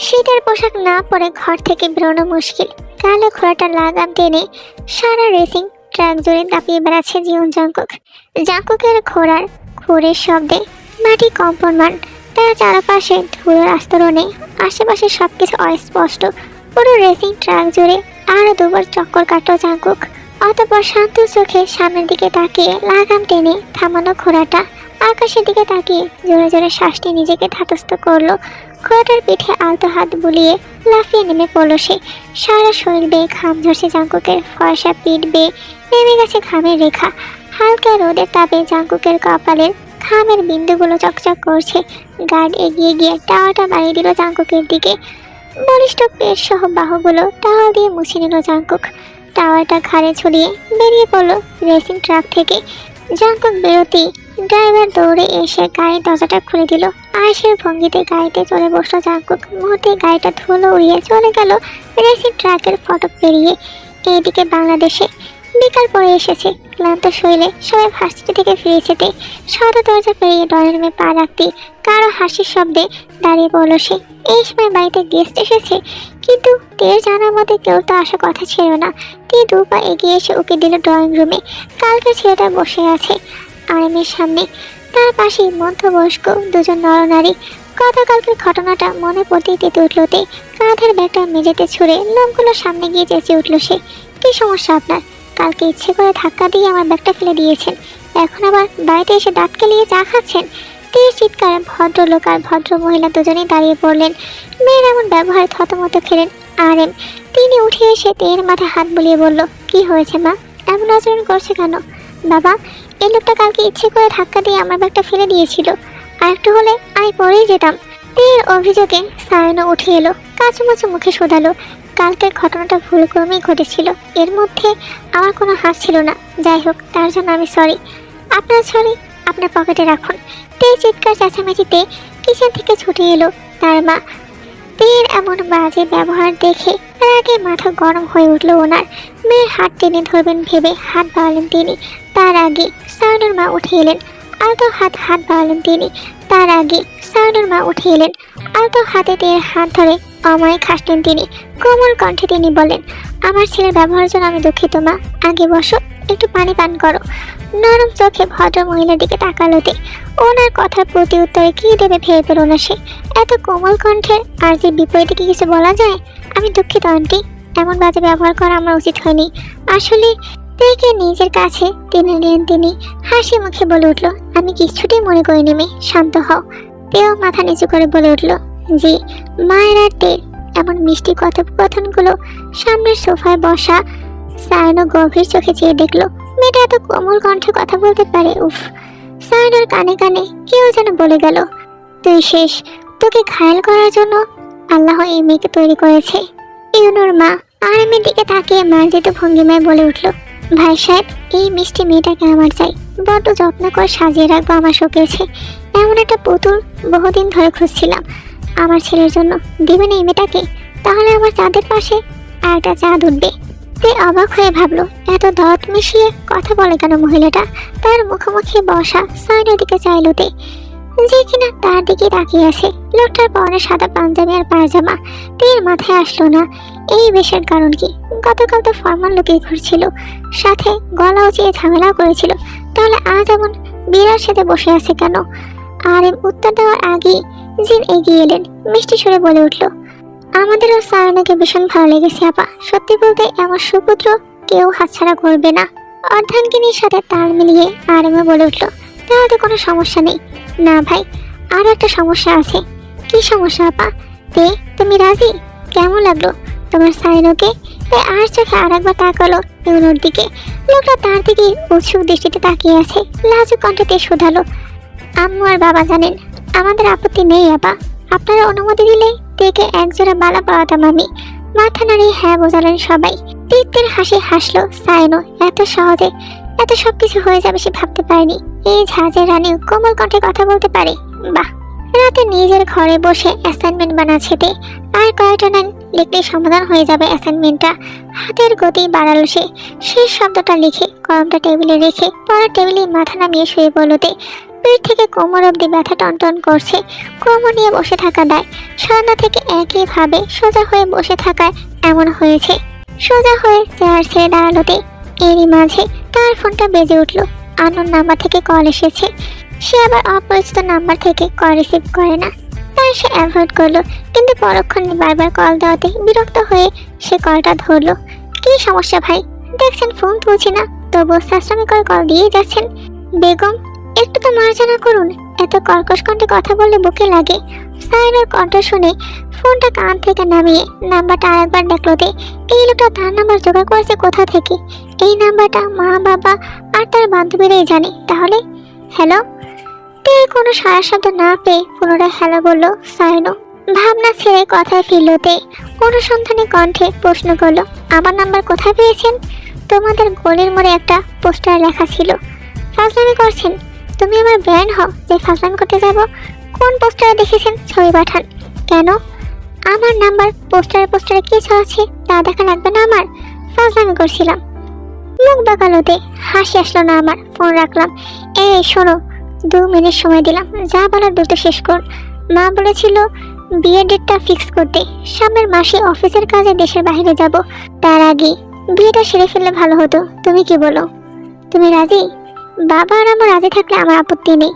শীতের পোশাক না পরে ঘর থেকে বেরোনো মুশকিল। কালো ঘোড়াটা লাগাম টেনে সারা রেসিং ট্র্যাক জুড়ে দাপিয়ে বেড়াচ্ছে জীবন জাঙ্কুক। জাঙ্কুকের ঘোড়ার ঘুরের শব্দে মাটি কম্পনমান, তার চারপাশে ধুলোর আস্তরণে আশেপাশে সবকিছু অস্পষ্ট। পুরো রেসিং ট্র্যাক জুড়ে আরো দুবার চক্কর কাটল জাঙ্কুক। অতঃপর শান্ত চোখে সামনের দিকে তাকিয়ে লাগাম টেনে থামানো ঘোড়াটা। আকাশের দিকে তাকিয়ে জোরে জোরে শ্বাস নিয়ে নিজেকে ধাতস্থ করলো। ঘোড়াটার পিঠে আলতো হাত বুলিয়ে লাফিয়ে নেমে পড়ল সে। সারা শরীর বেয়ে ঘাম ঝরছে জাঙ্কুকের, ফর্সা পিঠ বেয়ে নেমে গেছে ঘামের রেখা। হালকা রোদের তাপে জাঙ্কুকের কপালের ঘামের বিন্দুগুলো চকচক করছে। গার্ড এগিয়ে গিয়ে টাওয়ারটা বাড়িয়ে দিল জাঙ্কুকের দিকে। বলিষ্ঠ পেট সহ বাহুগুলো টাওয়ার দিয়ে মুছে নিল জাঙ্কুক। টাওয়ারটা ঘাড়ে ঝুলিয়ে বেরিয়ে পড়লো রেসিং ট্রাক থেকে। জাঙ্কুক বেরোতেই ড্রাইভার দৌড়ে এসে গাড়ির দরজাটা খুলে দিল। আয়েশের ভঙ্গিতে গাড়িতে চলে বসলো জাঙ্কুক। মুহূর্তে গাড়িটা ধুলো উড়িয়ে চলে গেল রেসিং ট্রাকের ফটক পেরিয়ে। এইদিকে বাংলাদেশে বিকাল পরে এসেছে। ক্লান্ত শরীরে সবাই ভার্সিটি থেকে ফিরেছে। সদর দরজা পেরিয়ে ড্রয়িং রুমে পা রাখতেই কারো হাসির শব্দে দাঁড়িয়ে পড়ল সে। এই সময় বাড়িতে গেস্ট এসেছে, কিন্তু তের জানার মধ্যে কেউ তো আসার কথা ছিল না। তে দু পা এগিয়ে এসে উকি দিল ড্রয়িং রুমে। কালকে ছেলেটা বসে আছে আরামের সামনে, তার পাশেই মধ্যবয়স্ক দুজন নরনারী। গতকালকের ঘটনাটা মনে পড়তেই তেতে উঠলতে কাঁধের ব্যাগটা মেঝেতে ছুঁড়ে লোকগুলো সামনে গিয়ে চেঁচিয়ে উঠল সে। কি সমস্যা আপনার? কালকে ইচ্ছে করে ধাক্কা দিয়ে আমার ব্যাগটা ফেলে দিয়েছেন, এখন আবার বাড়িতে এসে দাঁত কেলিয়ে চা খাচ্ছেন। তীর চিৎকারে ভদ্রলোক আর ভদ্র মহিলা দুজনেই দাঁড়িয়ে পড়লেন। মেয়ের এমন ব্যবহারে থতমত খেলেন আরএম। তিনি উঠে এসে তের মাথায় হাত বুলিয়ে বলল, কি হয়েছে মা? এমন আচরণ করছে কেন? বাবা, এই লোকটা কালকে ইচ্ছে করে ধাক্কা দিয়ে আমার ব্যাগটা ফেলে দিয়েছিল, আর একটু হলে আমি পরেই যেতাম। তের অভিযোগে সায়নও উঠে এলো, কাচুমাচু মুখে শোধালো, কালকের ঘটনাটা ভুলক্রমেই ঘটেছিল, এর মধ্যে আমার কোনো হাত ছিল না। যাই হোক, তার জন্য আমি সরি। আপনার সরি আপনার পকেটে রাখুন। তের চিৎকার চেঁচামেচিতে কিচেন থেকে ছুটে এলো তার মা। তের এমন বাজে ব্যবহার দেখে রাগে মাথা গরম হয়ে উঠল ওনার। মেয়ের হাত টেনে ধরবেন ভেবে হাত বাড়ালেন তিনি, তার আগে সায়নের মা উঠে এলেন। আলতো হাত বাড়ালেন তিনি, তার আগে সায়নের মা উঠে এলেন। আলতো হাতে তের হাত ধরে অময় খাসলেন তিনি। কোমল কণ্ঠে তিনি বলেন, আমার ছেলের ব্যবহারের জন্য আমি দুঃখিত মা, আগে বসো, একটু পানি পান করো। নরম চোখে ভদ্র মহিলার দিকে তাকালোতে ওনার কথার প্রতি উত্তরে কি দেবে ভেবে পেল না সে। এত কোমল কণ্ঠে আর যে বিপরীতে কি কিছু বলা যায়? আমি দুঃখিত আন্টি, এমন বাজে ব্যবহার করা আমার উচিত হয়নি। আসলে তেকে নিজের কাছে টেনে নিলেন তিনি। হাসি মুখে বলে উঠল, আমি কিছুতেই মনে করিনি মেয়ে, শান্ত হও। তেও মাথা নিচু করে বলে উঠল, জি। মায়ের আর তের এমন মিষ্টি কথোপকথনগুলো সামনের সোফায় বসা সায়নও গভীর চোখে চেয়ে দেখলো। মেয়েটা এত কোমল কণ্ঠে কথা বলতে পারে, উফ। সায়নের কানে কানে কেউ যেন বলে গেল, তুই শেষ, তোকে ঘায়াল করার জন্য আল্লাহ এই মেয়েকে তৈরি করেছে। ইউনুর মা আরামের দিকে তাকিয়ে মার্জিত ভঙ্গিমায় বলে উঠল, ভাই সাহেব, এই মিষ্টি মেয়েটাকে আমার চাই, বড্ড যত্ন করে সাজিয়ে রাখবো আমার শোকেছে। এমন একটা পুতুল বহুদিন ধরে খুঁজছিলাম আমার ছেলের জন্য। দিবেন এই মেয়েটাকে? তাহলে আমার চাঁদের পাশে আর একটা চাঁদ উঠবে। তে অবাক হয়ে ভাবলো, এত দরদ মিশিয়ে কথা বলে কেন মহিলাটা? তার মুখোমুখি বসা সাইনের দিকে চাইল তে, যে কিনা তার দিকে তাকিয়ে আছে। লোকটার পরনে সাদা পাঞ্জাবি আর পায়জামা। তের মাথায় আসলো না এই বেশের কারণ কি। গতকাল তো ফরমাল লুকিয়ে ঘুরছিল, সাথে গলা উঁচিয়ে ঝামেলাও করেছিল, তাহলে আজ এমন বিড়ার সাথে বসে আছে কেন? আর উত্তর দেওয়ার আগেই জিন এগিয়ে এলেন, মিষ্টি সুরে বলে উঠল, আমাদেরও সায়নাকে ভীষণ ভালো লেগেছে আপা। সত্যি বলতে এমন সুপুত্র কেউ হাতছাড়া করবে না। অর্ধাঙ্গিনীর সাথে তাল মিলিয়ে আরেমে বলে উঠল, তাহলে তো কোনো সমস্যা নেই। না ভাই, আরও একটা সমস্যা আছে। কি সমস্যা আপা? তে তুমি রাজি? কেমন লাগলো তোমার সায়নকে? আর চোখে আর একবার তাকালো ইউনুর দিকে। লোকটা তার দিকে উৎসুক দৃষ্টিতে তাকিয়ে আছে। লাজুক কণ্ঠে শোধালো, আম্মু আর বাবা জানেন আমাদের আপত্তি নেই আপা, আপনারা অনুমতি দিলে তেকে একজোড়া বালা পাওয়াতাম আমি। মাথা নাড়িয়ে হ্যাঁ বোঝালেন সবাই। তৃপ্তির হাসি হাসলো সায়নো। এত সহজে এত সবকিছু হয়ে যাবে সে ভাবতে পারেনি। এই ঝাঁঝের রানীও কোমল কণ্ঠে কথা বলতে পারে, বাহ। রাতে নিজের ঘরে বসে অ্যাসাইনমেন্ট বানাচ্ছে তে, আর কয়েকটা লাইন লিখলে সমাধান হয়ে যাবে অ্যাসাইনমেন্টটা। হাতের গতি বাড়ালো সে, শেষ শব্দটা লিখে কলমটা টেবিলে রেখে পড়ার টেবিলে মাথা নামিয়ে শুয়ে পড়লো তে। পেট থেকে কোমর অব্দি ব্যথা টনটন করছে, কোমর নিয়ে বসে থাকা দায়। সন্ধ্যা থেকে একইভাবে সোজা হয়ে বসে থাকায় এমন হয়েছে। সোজা হয়ে চেয়ার ছেড়ে দাঁড়ালো তে। এরই মাঝে তার ফোনটা বেজে উঠলো। আননোন নাম্বার থেকে কল এসেছে। সে আবার অপরিচিত নাম্বার থেকে কল রিসিভ করে না, তাই সে অ্যাভয়েড করলো। কিন্তু পরক্ষণে বারবার কল দেওয়াতে বিরক্ত হয়ে সে কলটা ধরলো। কি সমস্যা ভাই? দেখছেন ফোন তুলছি না, তবুও সাশ্রমী করে কল দিয়ে যাচ্ছেন। বেগম, একটু তো মার্জনা করুন, এত কর্কশ কণ্ঠে কথা বললে বুকে লাগে। সাইনার কণ্ঠ শুনে ফোনটা কান থেকে নামিয়ে নাম্বারটা আরেকবার দেখলো দে। এই লোকটা তার নাম্বার জোগাড় করেছে কোথা থেকে? এই নাম্বারটা মা, বাবা আর তার বান্ধবীরাই জানে। তাহলে হ্যালো। তে কোনো সারা শব্দ না পেয়ে পুনরায় হ্যালো বলল সাইনো। ভাবনা ছেড়ে কথায় ফিরল তে। অনুসন্ধানী কণ্ঠে প্রশ্ন করলো, আমার নাম্বার কোথায় পেয়েছেন? তোমাদের গলির মোড়ে একটা পোস্টার লেখা ছিল। ফাজলামি করছেন? তুমি আমার ব্র্যান্ড হও যে ফাজলামি করতে যাব? কোন পোস্টারে দেখেছেন ছবি পাঠান। কেন? আমার নাম্বার পোস্টারে কিছু আছে তা দেখা লাগবে না আমার? ফাজলামি করছিলাম। মুখ বাঁকালোতে হাসি আসলো না আমার। ফোন রাখলাম। এই শোনো, 2 মিনিট সময় দিলাম, যা বলার দ্রুত শেষ কর। মা বলেছিল বিয়ের ডেটটা ফিক্স করতে। সামনের মাসে অফিসের কাজে দেশের বাইরে যাব, তার আগে বিয়েটা সেরে ফেললে ভালো হতো। তুমি কি বলো? তুমি রাজি? বাবা আর আমার রাজি থাকলে আমার আপত্তি নেই।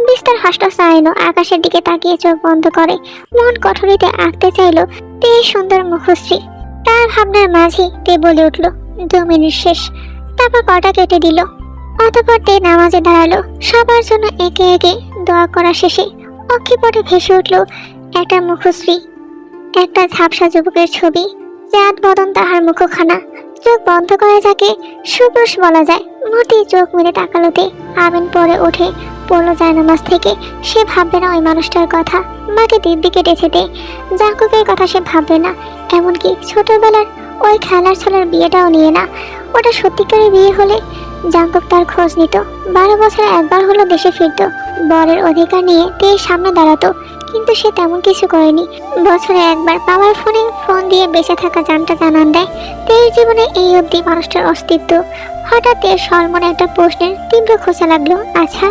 বিস্তার হাসটা সাইনো আকাশের দিকে তাকিয়ে চোখ বন্ধ করে মন কঠোরিতে আঁকতে চাইলো তে সুন্দর মুখশ্রী। তার ভাবনার মাঝে তে বলে উঠল, 2 মিনিট শেষ। তারপর কটা কেটে দিল। অতঃপর তে নামাজে দাঁড়ালো। সবার জন্য একে একে দোয়া করা শেষে অক্ষিপটে ভেসে উঠল একটা মুখশ্রী, একটা ঝাপসা যুবকের ছবি। চাঁদ বদন তাহার মুখখানা, চোখ বন্ধ করে যাকে সুপুরুষ বলা যায়। মুহূর্তে চোখ মেলে তাকালোতে আমিন পরে ওঠে পড়লো যায় নামাজ থেকে। সে ভাববে না ওই মানুষটার কথা, মাকে দিব্যি কেটেছে দে। জাঙ্কুকের কথা সে ভাববে না, এমনকি ছোটবেলার ওই খেলার ছলের বিয়েটাও নিয়ে না। ওটা সত্যিকারের বিয়ে হলে জাঙ্কুক তার খোঁজ নিত, 12 বছরে একবার হলো দেশে ফিরত, বরের অধিকার নিয়ে তের সামনে দাঁড়াতো। কিন্তু সে তেমন কিছু করেনি। বছরে একবার বাবার ফোনে ফোন দিয়ে বেঁচে থাকা জানটা জানান দেয়। তের জীবনে এই অবধি মানুষটার অস্তিত্ব। হঠাৎ এর সরমনে একটা প্রশ্নের তীব্র খোঁচা লাগলো। আচ্ছা,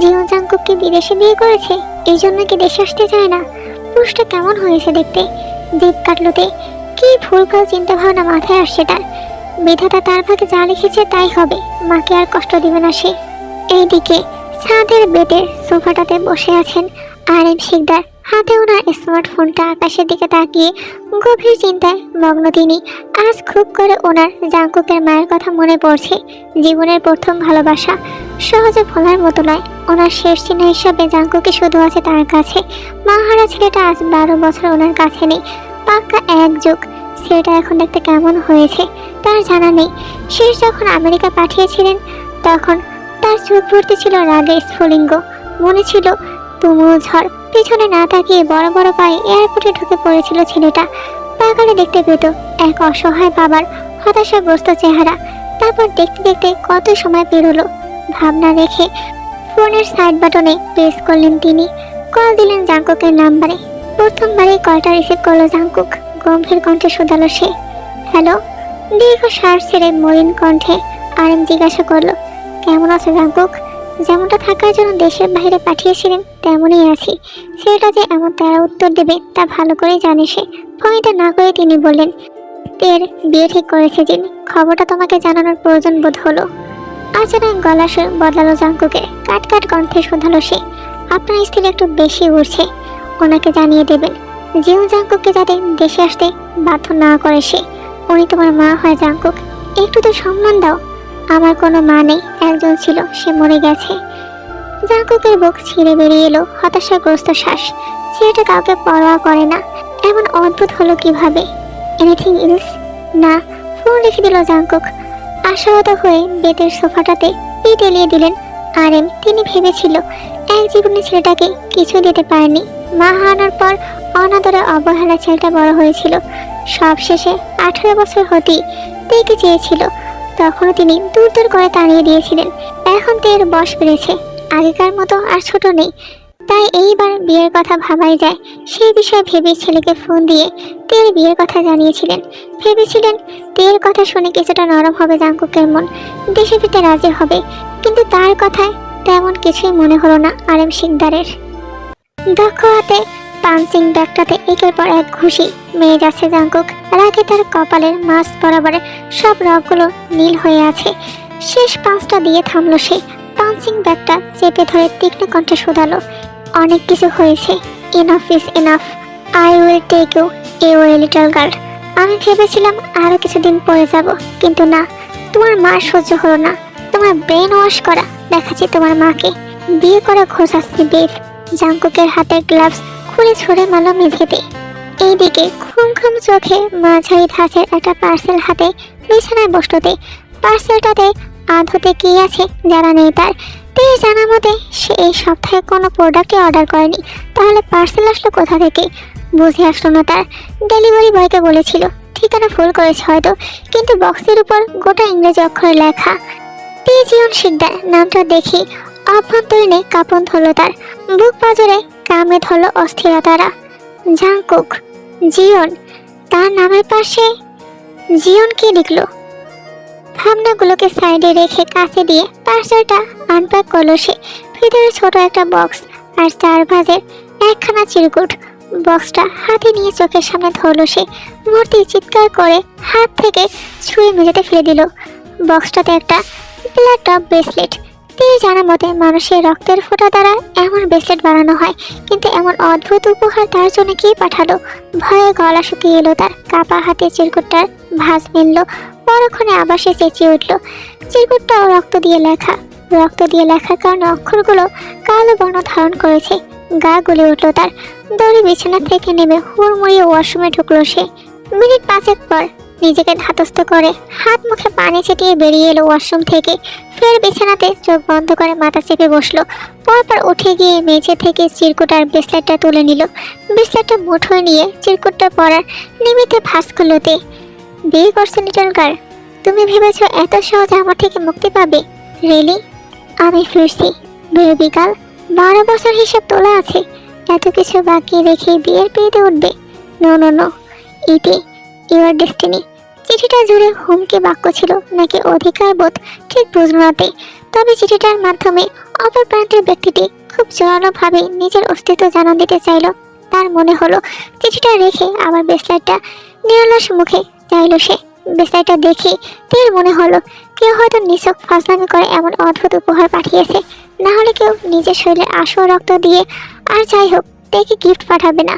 জীবন জাঙ্কুক কি বিদেশে বিয়ে করেছে? এই জন্য কি দেশে আসতে চায় না? পুরুষটা কেমন হয়েছে দেখতে? জিভ কাটলোতে। কি ভুলভাল চিন্তা ভাবনা মাথায় আসছে তার। বিধাতা তার ভাগে যা লিখেছে তাই হবে, মাকে আর কষ্ট দিবে না সে। এইদিকে ছাদের বেডের সোফাটাতে বসে আছেন আরএম শিকদার। হাতে ওনার স্মার্টফোনটা আকাশের দিকে তাকিয়ে গভীর চিন্তায় মগ্ন তিনি। আজ খুব করে ওনার জাঙ্কুকের মায়ের কথা মনে পড়ছে। জীবনের প্রথম ভালোবাসা, সহজে ভোলার মতো নয়। ওনার শেষ চিহ্ন হিসাবে জাঙ্কুকে শুধু আছে তার কাছে। মা হারা ছেলেটা আজ 12 বছর ওনার কাছে নেই, পাক্কা 1 যুগ। ছেলেটা এখন দেখতে কেমন হয়েছে তার জানা নেই। শেষ যখন আমেরিকা পাঠিয়েছিলেন তখন তার চোখ ভর্তি ছিল রাগের স্ফুলিঙ্গ। মনে ছিল তুমুল ঝড়। পিছনে না তাকিয়ে বড় বড় পায়ে এয়ারপোর্টে ঢুকে পড়েছিল ছেলেটা। পাগালে দেখতে পেত এক অসহায় বাবার হতাশাগ্রস্ত চেহারা। তারপর দেখতে দেখতে কত সময় পেরোলো। ভাবনা রেখে ফোনের সাইড বাটনে প্রেস করলেন তিনি। কল দিলেন জাঙ্কুকের নাম্বারে। প্রথমবারই কলটা রিসিভ করলো জাঙ্কুক। গম্ভীর কণ্ঠে শোধালো সে, হ্যালো। দীর্ঘ শ্বাস ছেড়ে মলিন কণ্ঠে আরএম জিজ্ঞাসা করলো, কেমন আছে জাঙ্কুক? যেমনটা থাকার জন্য দেশের বাইরে পাঠিয়েছিলেন তেমনই আছি। ছেলেটা যে এমন তারা উত্তর দেবে তা ভালো করে জানে সে। ফোনটা না করে তিনি বললেন, তের বিয়ে ঠিক করেছে যিনি, খবরটা তোমাকে জানানোর প্রয়োজন বোধ হলো। আচরণ গলা সুর বদলালো জাঙ্কুকের। কাট কাট কণ্ঠে শোধালো সে, আপনার স্ত্রী একটু বেশি উঠছে, ওনাকে জানিয়ে দেবেন জিও জাঙ্কুককে যাতে দেশে আসতে বাধ্য না করে সে। উনি তোমার মা হয় জাঙ্কুক, একটু তো সম্মান দাও। আমার কোনো মা নেই, একজন ছিল, সে মরে গেছে। জাঙ্কুকের বুক ছিঁড়ে বেরিয়ে এলো হতাশাগ্রস্ত শ্বাস। ছেলেটা কাউকে পরোয়া করে না, এমন অদ্ভুত হলো কিভাবে? Anything else? না। ফোন রেখে দিল জাঙ্কুক। আশাহত হয়ে বেতের সোফাটাতে পিঠ এলিয়ে দিলেন আরএম। তিনি ভেবেছিল এক জীবনে ছেলেটাকে কিছু দিতে পারেনি। মা হারানোর পর অনাদরে অবহেলা ছেলেটা বড় হয়েছিল। সব শেষে 18 বছর হতেই দেখতে চেয়েছিল তখনও তিনি দূর দূর করে তাড়িয়ে দিয়েছিলেন। এখন তের বশ বেড়েছে, আগেকার মতো আর ছোট নেই। তাই এইবার বিয়ের কথা ভাবাই যায়। সেই বিষয়ে ভেবে ছেলেকে ফোন দিয়ে তের বিয়ের কথা জানিয়েছিলেন। ভেবেছিলেন তের কথা শুনে কিছুটা নরম হবে জাংকুকের মন, দেশে ফিরতে রাজি হবে। কিন্তু তার কথায় তেমন কিছুই মনে হলো না আরএম শিকদারের। দক্ষ হাতে পাঞ্চিং ব্যাগটাতে একের পর এক ঘুষি মেরে যাচ্ছে জাংকুক। রাগে তার কপালের মাছ বরাবর সব রগগুলো নীল হয়ে আছে। শেষ পাঁচটা দিয়ে থামলো সে। পাঞ্চিং ব্যাগটা চেপে ধরে তীক্ষ্ণ কণ্ঠে শোধালো, অনেক কিছু হয়েছে, enough is enough. I will take you away little girl. আমি ভেবেছিলাম আরো কিছুদিন পরে যাব, কিন্তু না, তোমার মা সহ্য হলো না। তোমার ব্রেন ওয়াশ করা দেখাচ্ছি তোমার মাকে। বিয়ে করা ঘোষাচ্ছে বেফ। জাংকুকের হাতের গ্লাভস খুলে ছুঁড়ে মারল মেঝেতে। এইদিকে ঘুম ঘুম চোখে মাঝারি ধাঁচের একটা পার্সেল হাতে বিছানায় বসতে। পার্সেলটাতে আদতে কি আছে জানা নেই তার। তের জানা মতে সে এই সপ্তাহে কোনো প্রোডাক্টই অর্ডার করেনি। তাহলে পার্সেল আসলো কোথা থেকে? বুঝে আসলো না তার। ডেলিভারি বয়কে বলেছিল, ঠিকানা ভুল করেছে হয়তো, কিন্তু বক্সের উপর গোটা ইংরেজি অক্ষরে লেখা জিয়ন শিকদার। নামটা দেখি অভ্যন্তরীণে কাঁপন ধরল তার। বুক পাজরে কামড়ে ধরল অস্থিরতারা। জাংকুক, জিয়ন, তার নামের পাশে জিয়ন কি লিখলো? ভাবনাগুলোকে সাইডে রেখে কাছে দিয়ে পার্সেলটা আনপ্যাক করলো সে। ভিতরে ছোট একটা বক্স আর 4 ভাঁজের একখানা চিরকুট। বক্সটা হাতে নিয়ে চোখের সামনে ধরলো সে। মূর্তি চিৎকার করে হাত থেকে ছুঁয়ে মেঝেতে ফেলে দিল। বক্সটাতে একটা ব্লাড ড্রপ ব্রেসলেট। তিনি জানা মতে মানুষের রক্তের ফোঁটা দ্বারা এমন ব্রেসলেট বানানো হয়, কিন্তু এমন অদ্ভুত উপহার তার জন্য কে পাঠালো? ভয়ে গলা শুকিয়ে এলো তার। কাপা হাতে চিরকুটটার ভাঁজ মিলল। পরক্ষণে আবার সে চেঁচিয়ে উঠল। চিরকুটটাও রক্ত দিয়ে লেখা। রক্ত দিয়ে লেখার কারণে অক্ষরগুলো কালো বর্ণ ধারণ করেছে। গা গুলে উঠল তার। দড়ি বিছানা থেকে নেমে হুড়মুড়িয়ে ওয়াশরুমে ঢুকলো সে। মিনিট 5 পর নিজেকে ধাতস্থ করে হাত মুখে পানি ছিটিয়ে বেরিয়ে এলো ওয়াশরুম থেকে। ফের বিছানাতে চোখ বন্ধ করে মাথা চেপে বসলো। পরপর উঠে গিয়ে মেঝে থেকে চিরকুট আর ব্রেসলেটটা তুলে নিল। ব্রেসলেটটা মুঠোয় নিয়ে চিরকুটটা পরার নিমিত্তে ভাঁজ করলো তে। বিয়ে করছো লিটল গার্ল? তুমি ভেবেছো এত সহজে আমার থেকে মুক্তি পাবে? রিয়েলি? আমি ফিরছি বেবি গার্ল। 12 বছর হিসাব তোলা আছে। এত কিছু বাকি রেখে বিয়ের পিড়িতে উঠবে? No no no, it your destiny. চিঠিটা জুড়ে হুমকি বাক্য ছিল নাকি অধিকার বোধ ঠিক বুঝল না তে। তবে চিঠিটার মাধ্যমে অপর প্রান্তের ব্যক্তিটি খুব জোরালোভাবে নিজের অস্তিত্ব জানান দিতে চাইল। তার মনে হলো চিঠিটা রেখে আবার ব্রেসলেটটা নিরলস মুখে চাইল সে। ব্রেসলেটটা দেখে তের মনে হলো কেউ হয়তো নিছক ফাজলামি করে এমন অদ্ভুত উপহার পাঠিয়েছে। না হলে কেউ নিজের শরীরে আসল রক্ত দিয়ে, আর যাই হোক, তেকে গিফট পাঠাবে না।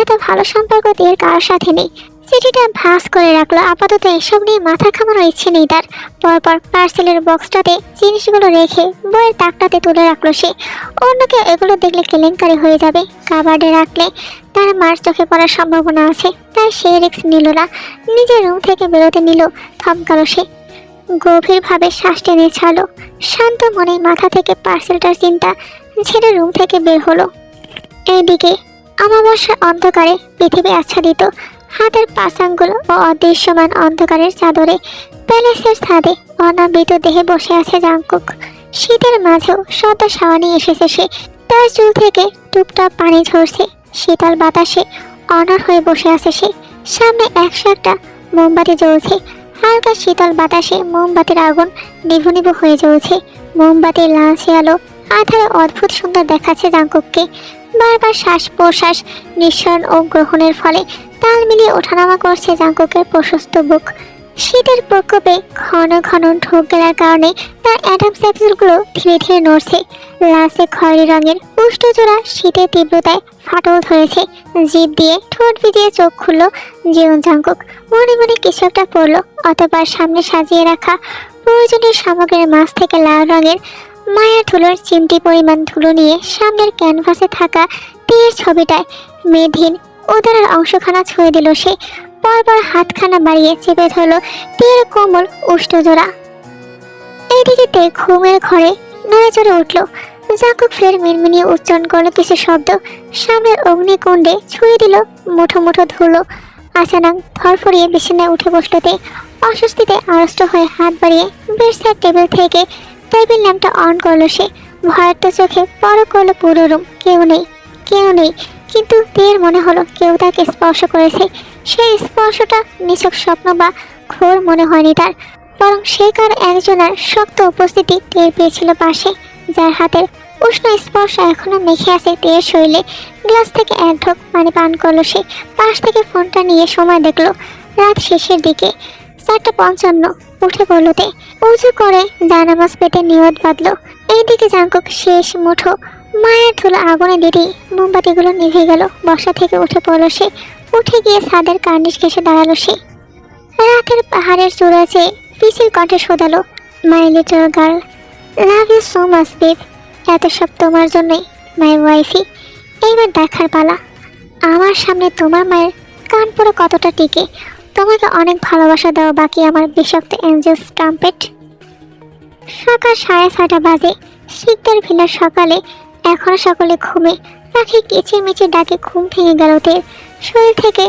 এত ভালো সম্পর্ক তের কারোর সাথে নেই। চিঠিটা ভাঁজ করে রাখলো। আপাতত এসব নিয়ে মাথা ঘামানোর ইচ্ছে নেই তার। পরপর পার্সেলের বক্সটাতে জিনিসগুলো রেখে বইয়ের তাকটাতে তুলে রাখলো সে। অন্য কেউ এগুলো দেখলে কেলেঙ্কারি হয়ে যাবে। কাবার্ডে রাখলে তার মার চোখে পড়ার সম্ভাবনা আছে। তাই সে রিস্ক নিল না। নিজের রুম থেকে বেরোতে নিল। থমকালো সে। গভীরভাবে শ্বাস টেনে ছাড়লো। শান্ত মনে মাথা থেকে পার্সেলটার চিন্তা ছেড়ে রুম থেকে বের হলো। এইদিকে অমাবস্যার অন্ধকারে পৃথিবী আচ্ছাদিত। হাতের 5 আঙ্গুল ও অদৃশ্যমান অন্ধকারের চাদরে প্যালেসের ছাদে অনাবৃত দেহে বসে আছে জাংকুক। শীতের মাঝেও সদ্য শাওয়া নিয়ে এসেছে সে। তার চুল থেকে টুপটাপ পানি ঝরছে। শীতল বাতাসে অনড় হয়ে বসে আছে সে। সামনে 101টা মোমবাতি জ্বলছে। হালকা শীতল বাতাসে মোমবাতির আগুন নিভু নিভু হয়ে জ্বলছে। মোমবাতির লালচে আলো আধারে অদ্ভুত সুন্দর দেখাচ্ছে জাংকুককে। বারবার শ্বাস প্রশ্বাস নিঃসরণ ও গ্রহণের ফলে তাল মিলিয়ে ওঠানামা করছে জাংকুকের প্রশস্ত বুক। শীতের প্রকোপে ঘন ঘন ঢোক গেলার কারণে তার অ্যাডাম ক্যাপসুলগুলো ধীরে ধীরে নড়ছে। লালচে খয়েরি রঙের পুষ্টজোড়া শীতের তীব্রতায় ফাটল ধরেছে। জিভ দিয়ে ঠোঁট ভিজিয়ে চোখ খুলল জীবন জাংকুক। মনে মনে কিছু একটা পড়লো। অতঃপর সামনে সাজিয়ে রাখা প্রয়োজনীয় সামগ্রীর মাঝ থেকে লাল রঙের মায়ার ধুলোর চিমটি পরিমাণ ধুলো নিয়ে সামনের ক্যানভাসে থাকা তীর ছবিটায় মেধিন উদরের অংশখানা ছুঁয়ে দিল সে। পরপর হাতখানা বাড়িয়ে চেপে ধরল তীর কোমল উষ্ঠজোড়া। এইদিকে তে ঘুমের ঘরে নড়ে চড়ে উঠল। জাংকুক ফের মিনমিনিয়ে উচ্চারণ করলো কিছু শব্দ। সামনের অগ্নিকুণ্ডে ছুঁয়ে দিল মুঠো মুঠো ধুলো। আচানক ধরফরিয়ে বিছানায় উঠে বসলতে। অস্বস্তিতে আড়ষ্ট হয়ে হাত বাড়িয়ে বেডসাইড টেবিল থেকে টেবিল ল্যাম্পটা অন করলো সে। ভয়ার্ত চোখে বড় করলো পুরো রুম। কেউ নেই, কেউ নেই। কিন্তু তের মনে হলো কেউ তাকে স্পর্শ করেছে। সেই স্পর্শটা নিছক স্বপ্ন বা ঘোর মনে হয়নি তার, বরং সে কার একজনের শক্ত উপস্থিতি টের পেয়েছিল পাশে, যার হাতের উষ্ণ স্পর্শ এখনো মেখে আছে তের শরীরে। গ্লাস থেকে এক ঢোক পানি পান করলো সে। পাশ থেকে ফোনটা নিয়ে সময় দেখলো রাত শেষের দিকে 4:55। উঠে পড়লো তে। উঁচু করে জানামাজ পেতে নিয়ত বাঁধলো। এইদিকে জাঙ্কুক শেষ মুঠো মায়ের ধুলো আগুনে দিতেই মোমবাতিগুলো নিভে গেল। বসা থেকে উঠে পড়লো সে। উঠে গিয়ে ছাদের কার্নিশ ঘেঁষে দাঁড়ালো সে। রাতের পাহাড়ের চূড়াচে পিছিল কণ্ঠে শোধালো, my little girl, love you so much babe. এত সব তোমার জন্যই মাই ওয়াইফি। এইবার দেখার পালা আমার সামনে তোমার মায়ের কান পুরো কতটা টিকে। তোমাকে অনেক ভালোবাসা দেওয়া বাকি আমার বিষাক্ত অ্যাঞ্জেলস ট্রাম্পেট। সকাল 6:30 বাজে। শীতের ভিলার সকালে এখনো সকলে ঘুমে। পাখি কিচিরমিচির ডাকে ঘুম ভেঙে গেল তের। শরীর থেকে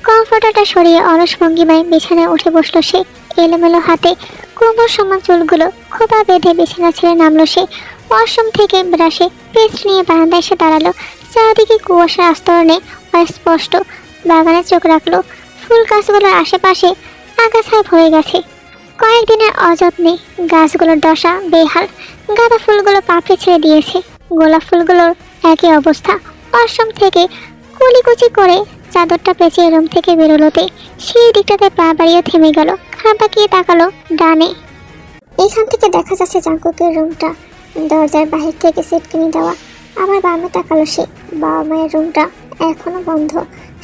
কমফোর্টারটা সরিয়ে অলস ভঙ্গিমায় বিছানায় উঠে বসলো সে। এলোমেলো হাতে কোমর সমান চুলগুলো খোপা বেঁধে বিছানা ছেড়ে নামলো সে। ওয়াশরুম থেকে ব্রাশে পেস্ট নিয়ে বারান্দায় এসে দাঁড়ালো। চারদিকে কুয়াশার আস্তরণে অস্পষ্ট। বাগানে চোখ রাখলো। ফুল গাছগুলোর আশেপাশে আগাছায় ভরে গেছে। কয়েকদিনের অযত্নে গাছগুলোর দশা বেহাল। গাঁদা ফুলগুলো পাপড়ি ছেড়ে দিয়েছে। গোলাপ ফুলগুলোর একই অবস্থা। ওয়াশরুম থেকে কুলিকুচি করে চাদরটা পেঁচিয়ে রুম থেকে বেরোলোতে সেই দিকটাতে পা বাড়িয়ে থেমে গেল। খাপ বাঁকিয়ে তাকালো ডানে। এখান থেকে দেখা যাচ্ছে জাঙ্কুকের রুমটা। দরজার বাহির থেকে সিটকিনি দেওয়া। আবার বামে তাকালো সে। বাবা মায়ের রুমটা এখনো বন্ধ।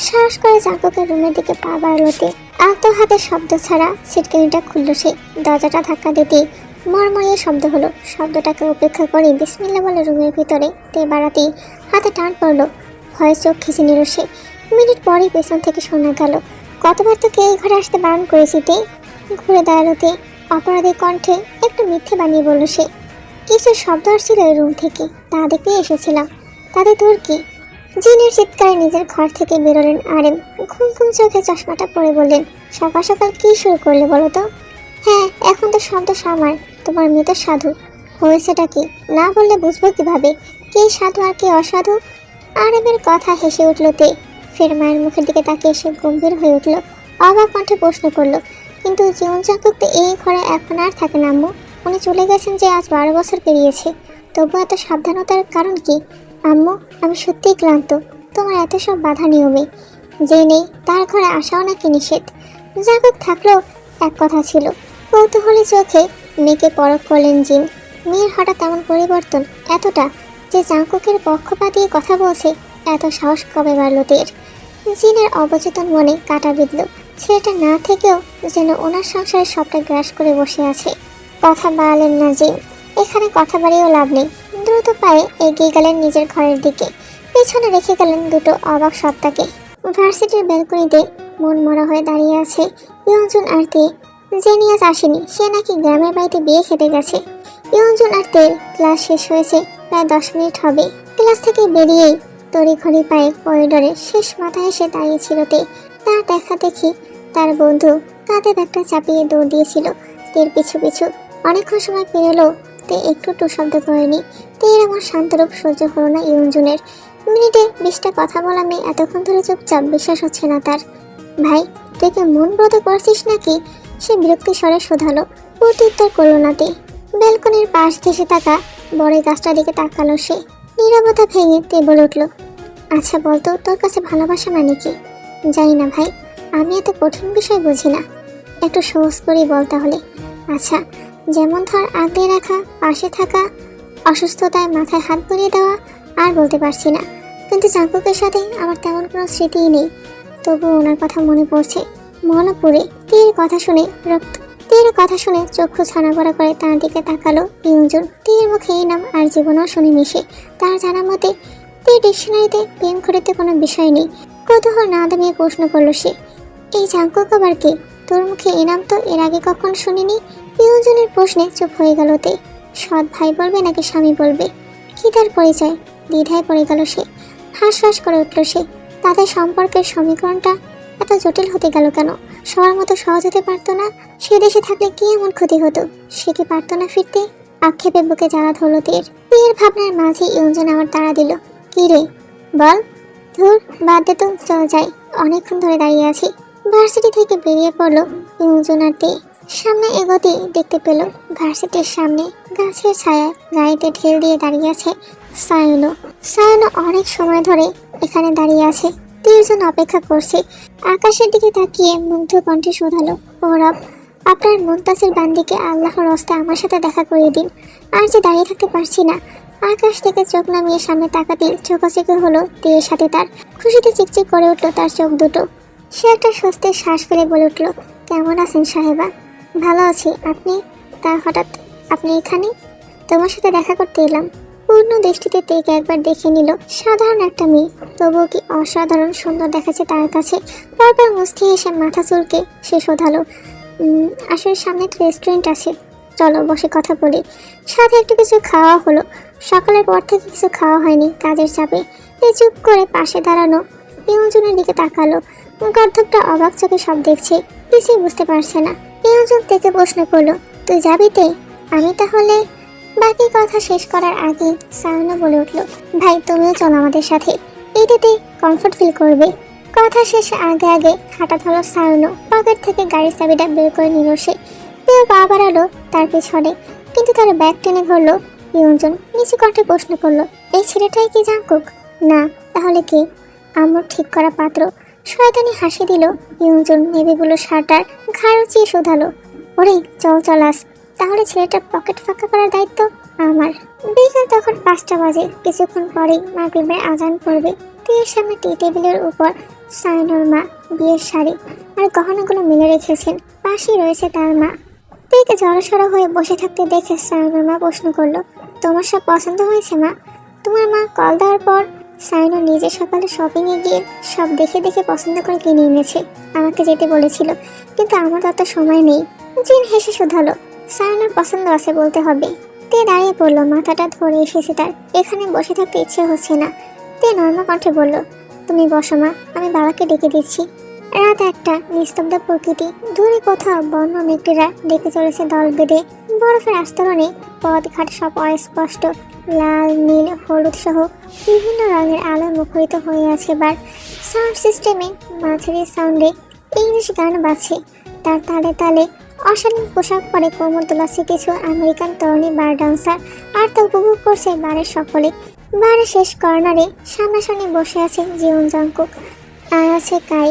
সাহস করে জাঙ্কুকের রুমের দিকে পা বাড়ালোতে আলতো হাতে শব্দ ছাড়া সিটকিনিটা খুলল সে। দরজাটা ধাক্কা দিতেই মরমরিয়ে শব্দ হলো। শব্দটাকে উপেক্ষা করে বিসমিল্লাহ বলে রুমের ভিতরে তে বাড়াতেই হাতে টান পড়লো। ভয়ে চোখ খিচে নিল সে। মিনিট পরই পেছন থেকে শোনা গেল, কতবার তোকে এই ঘরে আসতে বারণ করেছি তে। ঘুরে দাঁড়ালোতে অপরাধী কণ্ঠে একটু মিথ্যে বানিয়ে বলল সে, কিছু শব্দ আসছিল এই রুম থেকে, তা দেখতে এসেছিলাম। তাতে তোর কি? জিনের চিৎকারে নিজের ঘর থেকে বেরোলেন আরেম। ঘুম ঘুম চোখে চশমাটা পরে বললেন, সকাল সকাল কি শুরু করলে বলো তো? হ্যাঁ, এখন তো শব্দ সামার। তোমার মেয়ে তো সাধু। হয়েছেটা কি না বললে বুঝবো কিভাবে কে সাধু আর কে অসাধু? আরেমের কথা হেসে উঠল তে। ফের মায়ের মুখের দিকে তাকিয়ে সে গম্ভীর হয়ে উঠল। অবাক কণ্ঠে প্রশ্ন করলো, কিন্তু জীবন জাঙ্কুক তো এই ঘরে এখন আর থাকে না আম্মু। উনি চলে গেছেন যে আজ 12 বছর পেরিয়েছে। তবু এত সাবধানতার কারণ কি? আম্মু, আমি সত্যিই ক্লান্ত তোমার এত সব বাধা নিয়মে। যে নেই তার ঘরে আসাও নাকি নিষেধ। জাঙ্কুক থাকলেও এক কথা ছিল। কৌতূহলী চোখে মেয়েকে পরখ করলেন জিন। মেয়ের হঠাৎ এমন পরিবর্তন, এতটা যে জাঙ্কুকের পক্ষপাত দিয়ে কথা বলছে, এত সাহস কবে বাড়ল তের? জিনের অবচেতন মনে কাটা বিঁধল। ছেলেটা না থেকেও যেন ওনার সংসারে সবটা গ্রাস করে বসে আছে। কথা বাড়ালেন না জিন। এখানে কথা বাড়িয়েও লাভ নেই। দ্রুত পায়ে এগিয়ে গেলেন নিজের ঘরের দিকে। পেছনে রেখে গেলেন দুটো অবাক সত্তাকে। ভার্সিটির ব্যালকনিতে মন মরা হয়ে দাঁড়িয়ে আছে ইয়ঞ্জুন আর তে। জেনিয়াস আসেনি, সে নাকি গ্রামের বাড়িতে বিয়ে খেতে গেছে। ইয়ঞ্জুন আর তের ক্লাস শেষ হয়েছে প্রায় 10 মিনিট হবে। ক্লাস থেকে বেরিয়েই তড়িঘড়ি পায়ে করিডোরে শেষ মাথায় এসে দাঁড়িয়েছিল তে। তার দেখা দেখি তার বন্ধু কাঁধে ব্যাগটা চাপিয়ে দৌড় দিয়েছিল তের পিছু পিছু। অনেকক্ষণ সময় পেরোলেও তে একটু শব্দ করেনি। তের আমার শান্তরূপ সহ্য হলো না ইয়ঞ্জুনের। মিনিটে 20টা কথা বলা মেয়ে এতক্ষণ ধরে চুপচাপ, বিশ্বাস হচ্ছে না তার। ভাই, তুই কি মন ব্রত করছিস নাকি? সে বিরক্তি স্বরে শোধালো। প্রত্যুত্তর করলো না তে। ব্যালকনির পাশ ঘেঁষে থাকা বড় গাছটার দিকে তাকালো সে। নীরবতা ভেঙে তে বলে উঠল, আচ্ছা বলতো, তোর কাছে ভালোবাসা মানে কি? জানি না ভাই, আমি এত কঠিন বিষয় বুঝি না। একটু সহজ করেই বল তাহলে। আচ্ছা, যেমন ধর আগলে রাখা, পাশে থাকা, অসুস্থতায় মাথায় হাত বুলিয়ে দেওয়া। আর বলতে পারছি না। কিন্তু জাঙ্কুকের সাথে আমার তেমন কোনো স্মৃতিই নেই। তবু ওনার কথা মনে পড়ছে। মনে পড়ে তীর কথা শুনে চক্ষু ছানা বড়া করে তার দিকে তাকালো ইয়ঞ্জুন। তীর মুখে এই নাম আর জীবনও শুনিনি সে। তার জানা মতে তীর ডিকশনারিতে প্রেম ঘটিতে কোনো বিষয় নেই। কৌতূহল না দমিয়ে প্রশ্ন করলো সে, এই জাঙ্কুক আবার কে? তোর মুখে এই নাম তো এর আগে কখনো শুনিনি। ইয়ঞ্জুনের প্রশ্নে চুপ হয়ে গেল তে। সৎ ভাই বলবে নাকি স্বামী বলবে? কি তার পরিচয়? দ্বিধায় পড়ে গেল সে। হাঁস করে উঠল সে। তাদের সম্পর্কের সমীকরণটা এত জটিল হতে গেল কেন? সবার মতো সহজ হতে পারতো না? সে দেশে থাকলে কি এমন ক্ষতি হতো? সে কি পারতো না ফিরতে? আক্ষেপে বুকে জ্বালা ধরলো তীর ভাবনার মাঝে ইয়ঞ্জন আবার তাড়া দিল। কি রে, বল। ধুর, বাদ দে তো, চল যাই, অনেকক্ষণ ধরে দাঁড়িয়ে আছি। ভার্সিটি থেকে বেরিয়ে পড়লো ইয়ঞ্জন আর তে। সামনে এগোতে দেখতে পেল ভার্সিটির সামনে গাছের ছায়ায় গাড়িতে ঢেল দিয়ে দাঁড়িয়ে আছে সায়নো। সায়নো অনেক সময় ধরে এখানে দাঁড়িয়ে আছে, তীর জন্য অপেক্ষা করছে। আকাশের দিকে তাকিয়ে মুগ্ধ কণ্ঠে শোধালো, ও রব, আপনার মুনতাসির বান্দিকে আল্লাহর হস্তে আমার সাথে দেখা করিয়ে দিন। আর যে দাঁড়িয়ে থাকতে পারছি না। আকাশ থেকে চোখ নামিয়ে সামনে তাকাতেই চোখাচোখি হলো তীরের সাথে তার। খুশিতে চিকচিক করে উঠলো তার চোখ দুটো। সে একটা স্বস্তির শ্বাস ফেলে বলে উঠলো, কেমন আছেন সাহেবা? ভালো আছি, আপনি? তা হঠাৎ আপনি এখানে? তোমার সাথে দেখা করতে এলাম। পূর্ণ দৃষ্টিতে তেকে একবার দেখে নিল। সাধারণ একটা মেয়ে, তবুও কি অসাধারণ সুন্দর দেখাচ্ছে তার কাছে। বারবার মুচকি এসে মাথা চুলকে সে শোধালো, আসলে সামনে একটা রেস্টুরেন্ট আছে, চলো বসে কথা বলি। সাথে একটু কিছু খাওয়া হলো। সকালের পর থেকে কিছু খাওয়া হয়নি কাজের চাপে। এই চুপ করে পাশে দাঁড়ানো ইয়ঞ্জনের দিকে তাকালো। গর্ধবটা অবাক চোখে সব দেখছে, কিছুই বুঝতে পারছে না। ইয়ঞ্জন থেকে প্রশ্ন করলো, তুই যাবি তে? আমি তাহলে? বাকি কথা শেষ করার আগে সায়নো বলে উঠলো, ভাই তুমিও চলো আমাদের সাথে, এটাতে কমফোর্ট ফিল করবে। কথা শেষে আগে আগে হাঁটা ধরো সায়নো। পকেট থেকে গাড়ির চাবিটা বের করে নিল সে। কেউ পা বাড়ালো তার পিছনে, কিন্তু তার ব্যাগ টেনে ধরলো ইয়ঞ্জন। নিচু কণ্ঠে প্রশ্ন করলো, এই ছেলেটাই কি জাঙ্কুক? না, তাহলে কি? আমার ঠিক করা পাত্র। শয়তানি হাসি দিল ইয়ঞ্জন। নেভিগুলো শার্টার ঘাড় উঁচিয়ে শোধালো, ওরে চল চল আস, তাহলে ছেলেটার পকেট ফাঁকা করার দায়িত্ব আমার। বিকেল তখন 5টা বাজে। কিছুক্ষণ পরেই মাগরিবের আজান পড়বে। তীরের সামনে টি টেবিলের উপর সায়নোর মা বিয়ের শাড়ি আর গহনাগুলো মেলে রেখেছেন। পাশেই রয়েছে তার মা। তীরকে জড়সড় হয়ে বসে থাকতে দেখে সায়নোর মা প্রশ্ন করলো, তোমার সব পছন্দ হয়েছে মা? তোমার মা কল দেওয়ার পর সায়নো নিজে সকালে শপিংয়ে গিয়ে সব দেখে দেখে পছন্দ করে কিনে এনেছে। আমাকে যেতে বলেছিল, কিন্তু আমার তত সময় নেই। জিন হেসে শোধালো, সায়নোর পছন্দ আছে বলতে হবে। তে দাঁড়িয়ে পড়লো, মাথাটা ধরে এসেছে তার। এখানে বসে থাকতে ইচ্ছে হচ্ছে না। তে নর্ম কণ্ঠে বলল, তুমি বসো মা, আমি বাবাকে ডেকে দিচ্ছি। রাত একটা, নিস্তব্ধ প্রকৃতি। দূরে কোথাও বন্য মেঘটিরা ডেকে চলেছে দল বেঁধে। বরফের আস্তরণে পথঘাট সব অস্পষ্ট। লাল, নীল, হলুদ সহ বিভিন্ন রঙের আলো মুখরিত হয়ে আছে। এবার সাউন্ড সিস্টেমে মাঝারি সাউন্ডে ইংলিশ গান বাজছে। তার তালে তালে অশালীন পোশাক পরে কোমর দোলাচ্ছে কিছু আমেরিকান তরুণী বার ডান্সার। আর তা উপভোগ করছে বারের সকলে। বারের শেষ কর্নারে সামনাসামনি বসে আছে জিউন জাংকুক আর আছে কাই।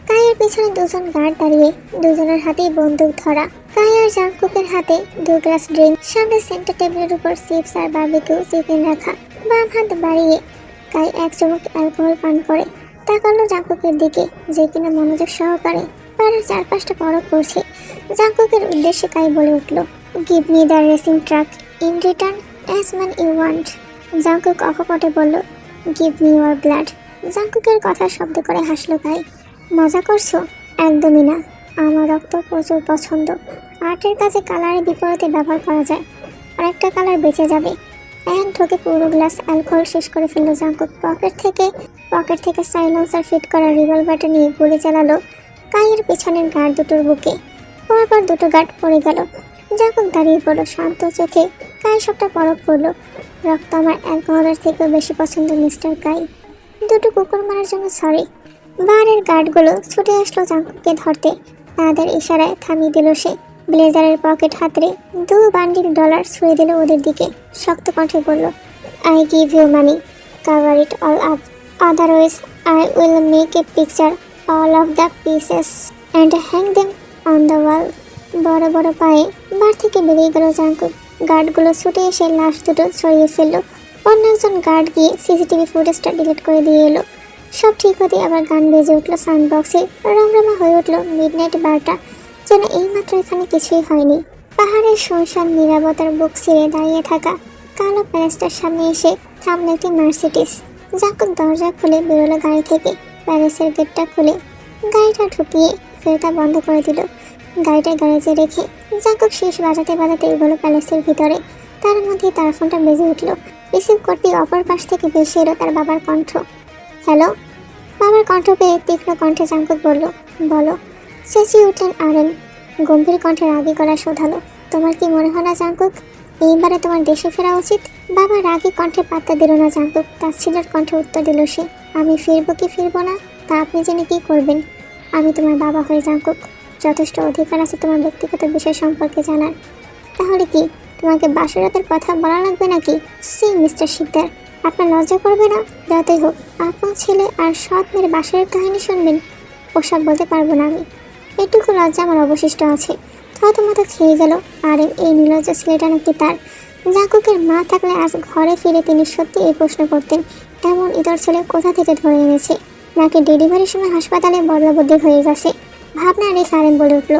কাইয়ের পিছনে দুজন গার্ড দাঁড়িয়ে, দুজনের হাতেই বন্দুক ধরা। কাই আর জাংকুকের হাতে 2 গ্লাস ড্রিঙ্ক। সামনে সেন্টার টেবিলের উপর চিপস আর বারবিকিউ চিকেন রাখা। বাম হাত বাড়িয়ে কাই এক চুমুক অ্যালকোহল পান করে তাকালো জাংকুকের দিকে, যে কিনা মনোযোগ সহকারে পাড়ার চারপাশটা পরখ করছে। জাংকুকের উদ্দেশ্যে কাই বলে উঠল, give me the racing truck, in return as many you want. Jungkook অকপটে বলল, গিভ মি ইউর ব্লাড। জাংকুকের কথা শব্দ করে হাসলো কাই। মজা করছো? একদমই না, আমার রক্ত প্রচুর পছন্দ। আর্টের কাছে কালারের বিপরীতে ব্যবহার করা যায়, আর একটা কালার বেঁচে যাবে। এক ঢোকে পুরো গ্লাস অ্যালকোহল শেষ করে ফেলল জাংকুক। পকেট থেকে সাইলেন্সার ফিট করা রিভলভারটা নিয়ে গুলি চালালো কাইয়ের পিছনের গার্ড দুটোর বুকে। পরপর 2টো গার্ড পড়ে গেল। জাংকুক দাঁড়িয়ে পড়লো শান্ত চোখে। কাই সবটা পরখ করলো। রক্ত আমার অ্যালকোহলের থেকেও বেশি পছন্দ মিস্টার কাই। 2টো কুকুর মারার জন্য সরি। বারের গার্ডগুলো ছুটে আসলো জাংকুককে ধরতে। তাদের ইশারায় থামিয়ে দিল সে। ব্লেজারের পকেট হাতড়ে 2 বান্ডিল ডলার ছুঁয়ে দিল ওদের দিকে। শক্ত কণ্ঠে বলল, I give you money, cover it all up, otherwise I will make a picture all of the pieces and hang them on the wall. বড় বড় পায়ে বার থেকে বেরিয়ে গেল জাংকুক। গার্ডগুলো ছুটে এসে লাশ দুটো ছড়িয়ে ফেললো। অন্য একজন গার্ড গিয়ে সিসিটিভি ফুটেজটা ডিলিট করে দিয়ে এলো। সব ঠিক হতে আবার গান বেজে উঠলো সাউন্ড বক্সে। রমরমা হয়ে উঠলো মিডনাইট বারটা, যেন এইমাত্র এখানে কিছুই হয়নি। পাহাড়ের শুনশান নীরবতার বুক ছিঁড়ে দাঁড়িয়ে থাকা কালো প্যালেসটার সামনে এসে থামলো একটি মার্সিডিজ। জাংকুক দরজা খুলে বেরোলো গাড়ি থেকে। প্যালেসের গেটটা খুলে গাড়িটা ঢুকিয়ে ফেরটা বন্ধ করে দিল। গাড়িটা গ্যারেজে রেখে জাংকুক শীষ বাজাতে বাজাতে এগোলো প্যালেসের ভিতরে। তার মধ্যে তার ফোনটা বেজে উঠলো। রিসিভ করতে অপর পাশ থেকে ভেসে এলো তার বাবার কণ্ঠ। হ্যালো। বাবার কণ্ঠ পেয়ে তীক্ষ্ণ কণ্ঠে জাংকুক বলল, বলো। চেঁচিয়ে উঠলেন আরেন। গম্ভীর কণ্ঠে রাগী গলা শোধালো, তোমার কি মনে হয় না জাঙ্কুক এইবারে তোমার দেশে ফেরা উচিত? বাবা রাগী কণ্ঠে পাত্তা দিল না জাঙ্কুক, তাচ্ছিল্যের কণ্ঠে উত্তর দিল সে, আমি ফিরবো কি ফিরবো না তা আপনি জেনে কি করবেন? আমি তোমার বাবা হয়ে জাঙ্কুক যথেষ্ট অধিকার আছে তোমার ব্যক্তিগত বিষয় সম্পর্কে জানার। তাহলে কি তোমাকে বাসরাতের কথা বলা লাগবে নাকি? সি মিস্টার শিকদার, আপনার লজ্জা করবে না? যতই হোক আপন ছেলে আর সৎ মেয়ের বাসরের কাহিনী শুনবেন, ওসব বলতে পারবো না আমি। এটুকু লজ্জা আমার অবশিষ্ট আছে। থতমত খেয়ে গেল আর এই নির্লজ্জ ছেলেটা নাকি তার। জাঙ্কুকের মা থাকলে আজ ঘরে ফিরে তিনি সত্যি এই প্রশ্ন করতেন, এমন ইতর ছেলে কোথা থেকে ধরে এনেছে? নাকি ডেলিভারির সময় হাসপাতালে বদলাবদ্দি হয়ে গেছে? ভাবনা রেখে আরেন বলে উঠল,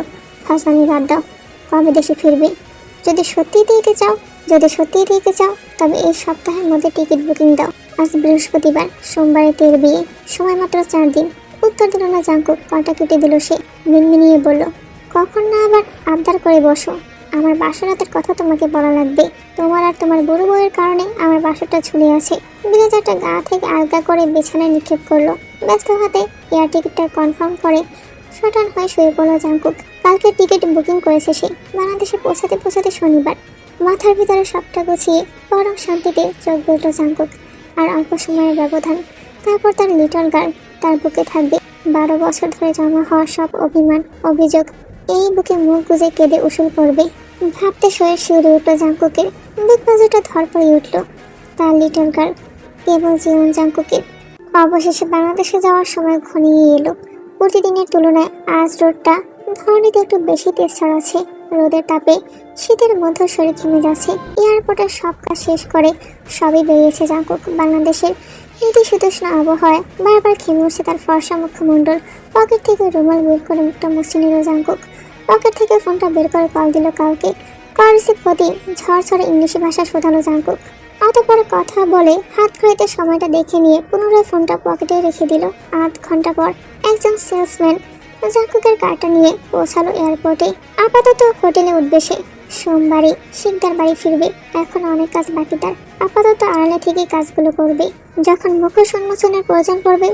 ফাজলামি বাদ দাও, কবে দেশে ফিরবে? যদি সত্যিই দিতে চাও তবে এই সপ্তাহের মধ্যে টিকিট বুকিং দাও। আজ বৃহস্পতিবার, সোমবারে তের বিয়ে, সময় মাত্র 4 দিন। উত্তর দিল না জাঙ্কুক, কটা কেটে দিল সে। মিনমিনিয়ে বলল, কখন না আবার আবদার করে বসো, আমার বাসরাতের কথা তোমাকে বলা লাগবে। তোমার আর তোমার বুড়ো বউয়ের কারণে আমার বাসরটা ঝুলে আছে। বিরাজারটা গা থেকে আলগা করে বিছানায় নিক্ষেপ করলো। ব্যস্ত হাতে এয়ার টিকিটটা কনফার্ম করে শটান হয়ে শুয়ে পড়লো জাঙ্কুক। কালকে টিকিট বুকিং করেছে সে। বাংলাদেশে পৌঁছাতে শনিবার। মাথার ভিতরে সবটা গুছিয়ে পরম শান্তিতে চোখ বুঝল জাঙ্কুক। আর অল্প সময়ের ব্যবধান, তারপর তার লিটল গার্ল তার বুকে থাকবে। 12 বছর ধরে জমা হওয়া সব অভিমান অভিযোগ এই বুকে মুখ গুজে কেঁদে উসুল করবে। ভাবতে শরীর শিউরে উঠল জাঙ্কুকের। বুক বাজুটা ধরপড়ে উঠল। তার লিটল গার্ল কেবল জীবন জাঙ্কুকের। অবশেষে বাংলাদেশে যাওয়ার সময় ঘনিয়ে এলো। প্রতিদিনের তুলনায় আজ রোদটা ধরনীতে একটু বেশি তেজ ছড়াচ্ছে। রোদের তাপে শীতের মধ্যে শরীর ঘেমে যাচ্ছে। এয়ারপোর্টের সব কাজ শেষ করে সবই বেরিয়েছে জাঙ্কুক। বাংলাদেশের নাতিশীতোষ্ণ আবহাওয়ায় বারবার ঘেমে উঠছে তার ফর্সা মুখমণ্ডল। পকেট থেকে রুমাল বের করে মুখটা মুছে নিল জাঙ্কুক। পকেট থেকে ফোনটা বের করে কল দিল কাউকে। কল রিসিভ হতে ঝরঝরে ইংলিশ ভাষা শোধালো জাঙ্কুক। অতঃপর কথা বলে হাত ঘড়িতে সময়টা দেখে নিয়ে পুনরায় ফোনটা পকেটে রেখে দিল। আধ ঘন্টা পর একজন সেলসম্যান জাঙ্কুকের কার্ডটা নিয়ে পৌঁছালো এয়ারপোর্টে। আপাতত হোটেলে উঠবে সে। সোমবারই শিকদার বাড়ি ফিরবে। এখন অনেক কাজ বাকি তার। আপাতত আড়ালে থেকে কাজগুলো করবে। যখন মুখোশ উন্মোচনের প্রয়োজন পড়বে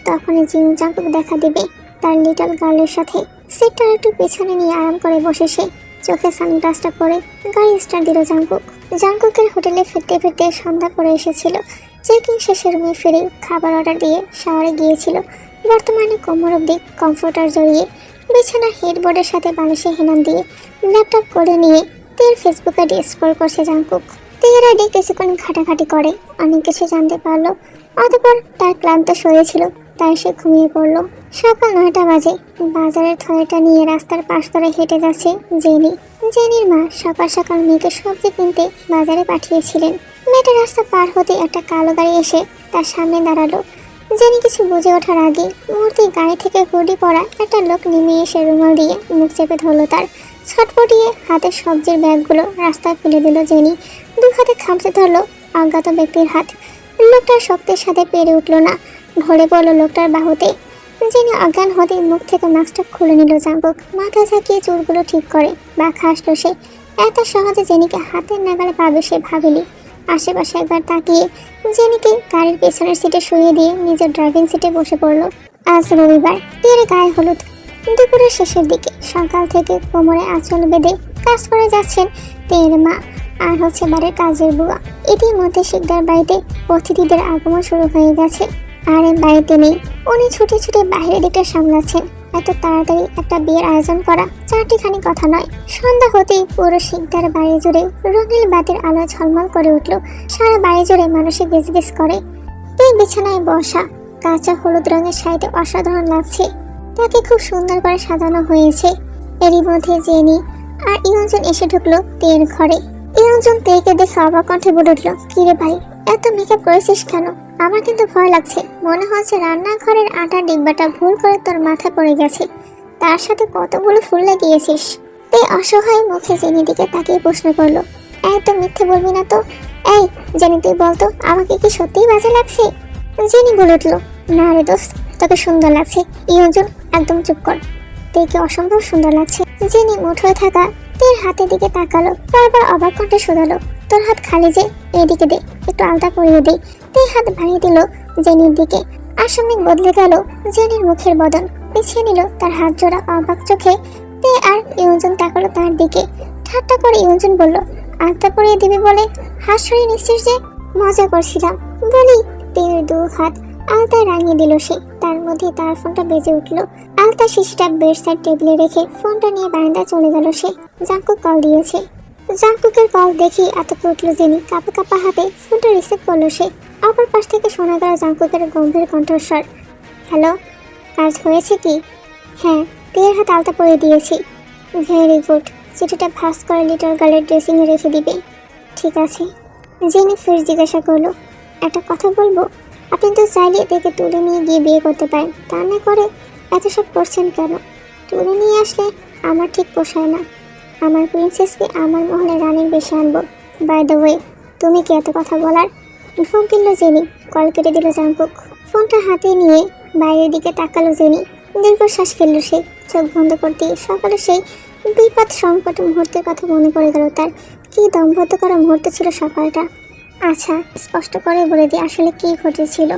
তখনই জিউ জাঙ্কুক দেখা দেবে তার লিটল গার্লের সাথে। সিটটা একটু পেছনে নিয়ে আরাম করে বসে সে। চোখে সানগ্লাসটা পরে গাড়ি স্টার্ট দিল জাঙ্কুক। জাঙ্কুকের হোটেলে ফিরতে ফিরতে সন্ধ্যা পড়ে এসেছিল। চেকিং শেষে রুমে ফিরে খাবার অর্ডার দিয়ে শাওয়ারে গিয়েছিল। বর্তমানে কোমর অব্দি কমফোর্টার জড়িয়ে বিছানার হেডবোর্ডের সাথে বালিশে হেলান দিয়ে ল্যাপটপ করে নিয়ে তের ফেসবুক আইডি স্ক্রল করছে জাঙ্কুক। তের আইডি কিছুক্ষণ ঘাটাঘাটি করে অনেক কিছু জানতে পারলো। অতঃপর তার ক্লান্ত শরীর ছিল, তাই সে ঘুমিয়ে পড়লো। সকাল 9টা বাজে। বাজারের থলেটা নিয়ে রাস্তার পাশ ধরে হেঁটে যাচ্ছে জেনির মা সকাল সকাল মেয়েকে সবজি কিনতে বাজারে পাঠিয়েছিলেন। মেয়েটা রাস্তা পার হতে একটা কালো গাড়ি এসে তার সামনে দাঁড়ালো। জেনি কিছু বুঝে ওঠার আগে মুহূর্তে গাড়ি থেকে হুডি পরা একটা লোক নেমে এসে রুমাল দিয়ে মুখ চেপে ধরলো তার। ছটপটিয়ে হাতের সবজির ব্যাগগুলো রাস্তায় ফেলে দিল জেনি। 2 হাতে খামচে ধরলো অজ্ঞাত ব্যক্তির হাত। লোকটার শক্তির সাথে পেরে উঠল না, ঢলে পড়লো লোকটার বাহুতে। জেনি অজ্ঞান হতে মুখ থেকে মাস্কটা খুলে নিল জাঙ্কুক। মাথা ঝাঁকিয়ে চুলগুলো ঠিক করে বাঁকা হাসলো সে। এত সহজে জেনিকে হাতের নাগালে পাবে সে ভাবেনি। আশেপাশে একবার তাকিয়ে জেনিকে গাড়ির পেছনের সিটে শুয়ে দিয়ে নিজের ড্রাইভিং সিটে বসে পড়ল। আজ রবিবার, তের গায়ে হলুদ। দুপুরের শেষের দিকে সকাল থেকে কোমরে আঁচল বেঁধে কাজ করে যাচ্ছেন তের মা আর হচ্ছে বাড়ির কাজের বুয়া। ইতিমধ্যে শিকদার বাড়িতে অতিথিদের আগমন শুরু হয়ে গেছে। আর বাড়িতে নেই, উনি ছুটে ছুটে বাইরের দিকটা সামলাচ্ছেন। এত তাড়াতাড়ি একটা বিয়ের আয়োজন করা চারটিখানি কথা নয়। সন্ধ্যা হতেই পুরো শিকদার বাড়ি জুড়ে রঙিন বাতির আলো ঝলমল করে উঠল। সারা বাড়ি জুড়ে মানুষে গেজগেজ করে। এই বিছানায় বসা কাঁচা হলুদ রঙের শাড়িতে অসাধারণ লাগছে। তাকে খুব সুন্দর করে সাজানো হয়েছে। এরই মধ্যে জেনি আর ইয়ঞ্জন এসে ঢুকলো তের ঘরে। ইয়ঞ্জন তেকে দেখে অবাক কণ্ঠে বলে উঠল, কিরে ভাই, এত মেকআপ করেছিস কেন? আমার কিন্তু ভয় লাগছে। মনে হচ্ছে রান্নাঘরের আটার ডিব্বাটা ভুল করে তোর মাথায় পড়ে গেছে। তার সাথে কতগুলো ফুল লাগিয়েছিস। তে অসহায় মুখে জেনির দিকে তাকিয়ে প্রশ্ন করলো, একদম মিথ্যে বলবি না তো? এই জেনি, তুই বলতো আমাকে কি সত্যিই বাজে লাগছে? জেনি বলে উঠল, না রে দোস্ত, তোকে সুন্দর লাগছে। ইয়ঞ্জন একদম চুপ কর, তেকে অসম্ভব সুন্দর লাগছে। জেনি মুঠোয় থাকা তের হাতের দিকে তাকালো, বারবার অবাক কণ্ঠে শোধালো, তোর হাত খালি যে, এদিকে দে, একটু আলতা পরিয়ে দে। তে হাত ভাঙিয়ে দিল জেনির দিকে। আসামিক বদলে গেল জেনির মুখের বদন। পিছিয়ে নিল তার হাত জোড়া অবাক চোখে। তে আর ইউনজন তাকালো তার দিকে। ঠাট্টা করে ইউনজন বলল, আলতা পরিয়ে দিবি বলে হাত সরিয়ে নিচ্ছিস যে? মজা করছিলাম বলি। তের দু হাত আলতায় রাঙিয়ে দিল সে। তার মধ্যে তার ফোনটা বেজে উঠলো। আলতা শিশিটা বেড সাইড টেবিলে রেখে ফোনটা নিয়ে বারান্দায় চলে গেল সে। জাঙ্কুক কল দিয়েছে। জাঙ্কুকের কল দেখি আতকে উঠলো জেনি। কাঁপা কাঁপা হাতে ফোনটা রিসিভ করলো সে। অপর পাশ থেকে শোনা গেল জাঙ্কুকের গম্ভীর কণ্ঠস্বর, হ্যালো, কাজ হয়েছে কি? হ্যাঁ, তের হাত আলতা পরিয়ে দিয়েছি। Very good. চিঠিটা ভাস করে লিটল গার্লের ড্রেসিংয়ে রেখে দিবে। ঠিক আছে। জেনি ফির জিজ্ঞাসা করলো, একটা কথা বলবো? আপনি তো চাইলে এদেরকে তুলে নিয়ে গিয়ে বিয়ে করতে পারেন, তা না করে এত সব করছেন কেন? তুলে নিয়ে আসলে আমার ঠিক পোষায় না। আমার প্রিন্সেসকে আমার মহলে রানীর বেশি আনবো। বাই দ্য ওয়ে, তুমি কি এত কথা বলার? ফোন কিনলো জেনি। কল কেটে দিল জাঙ্কুক। ফোনটা হাতে নিয়ে বাইরের দিকে তাকালো জেনি। দীর্ঘশ্বাস ফেললো সে। চোখ বন্ধ করতে সকালে সেই বিপদ সংকট মুহূর্তের কথা মনে পড়ে গেল তার। কি দম্ভত করা মুহূর্ত ছিল সকালটা। আচ্ছা, স্পষ্ট করে বলে দিই আসলে কি ঘটেছিল।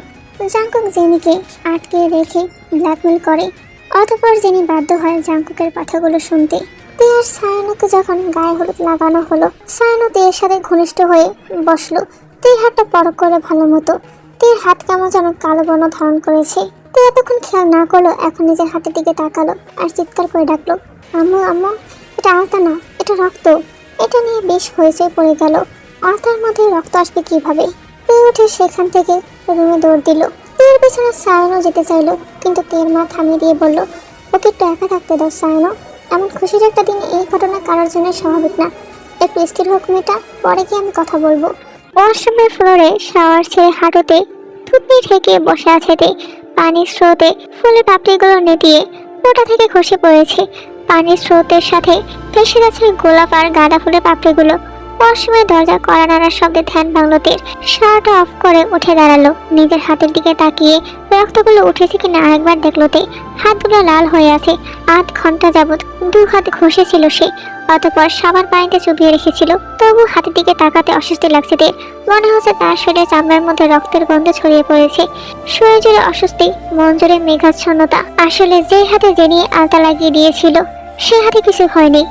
জাঙ্কুক জেনিকে আটকে রেখে ব্ল্যাকমেল করে। অতঃপর জেনি বাধ্য হয় জাঙ্কুকের কথাগুলো শুনতে। তে আর সায়ানোকে যখন গায়ে হলুদ লাগানো হলো, সায়ানো তের সাথে ঘনিষ্ঠ হয়ে বসলো। তের হাতটা পরক করে ভালো মতো। তের হাত কেমন যেন কালো বর্ণ ধারণ করেছে। তে এতক্ষণ খেয়াল না করলো, এখন নিজের হাতের দিকে তাকালো আর চিৎকার করে ডাকলো, আম্মু আম্মু, এটা আলতা না, এটা রক্ত। এটা নিয়ে বেশ হইচই পড়ে গেল। আলতার মধ্যে রক্ত আসবে কিভাবে? পেয়ে উঠে সেখান থেকে রুমে দৌড় দিল। তের পেছনে সায়ানো যেতে চাইলো, কিন্তু তের মা থামিয়ে দিয়ে বলল, ওকে একটু একা থাকতে দাও সায়ানো। এমন খুশির একটা দিনে এই ঘটনা কারোর জন্য স্বাভাবিক না। একটু স্থির হোক মেয়েটা, পরে গিয়ে আমি কথা বলবো। ওয়াশরুমের ফ্লোরে শাওয়ার ছেড়ে হাঁটুতে থুতনি ঠেকিয়ে বসে আছে তে। পানির স্রোতে ফুলের পাপড়িগুলো নেতিয়ে ওটা থেকে খসে পড়েছে। পানির স্রোতের সাথে ভেসে গেছে গোলাপ আর গাঁদা ফুলের পাপড়িগুলো। ওয়াশরুমের দরজা কড়া নাড়ার শব্দে ধ্যান ভাঙল তের। শাওয়ারটা অফ করে উঠে দাঁড়ালো। নিজের হাতের দিকে তাকিয়ে রক্তগুলো উঠেছে কিনা আরেকবার দেখলো তে। হাতগুলো লাল হয়ে আছে। আধ ঘন্টা যাবৎ দু হাত ঘষেছিল সে। অতঃপর সাবান পানিতে চুবিয়ে রেখেছিল। তবু হাতের দিকে তাকাতে অস্বস্তি লাগছে তের। মনে হচ্ছে তার শরীরে চামড়ার মধ্যে রক্তের গন্ধ ছড়িয়ে পড়েছে। শরীর জুড়ে অস্বস্তি, মন জুড়ে মেঘাচ্ছন্নতা। আসলে যে হাতে জেনি আলতা লাগিয়ে দিয়েছিল সে হাতে কিছু হয়নি,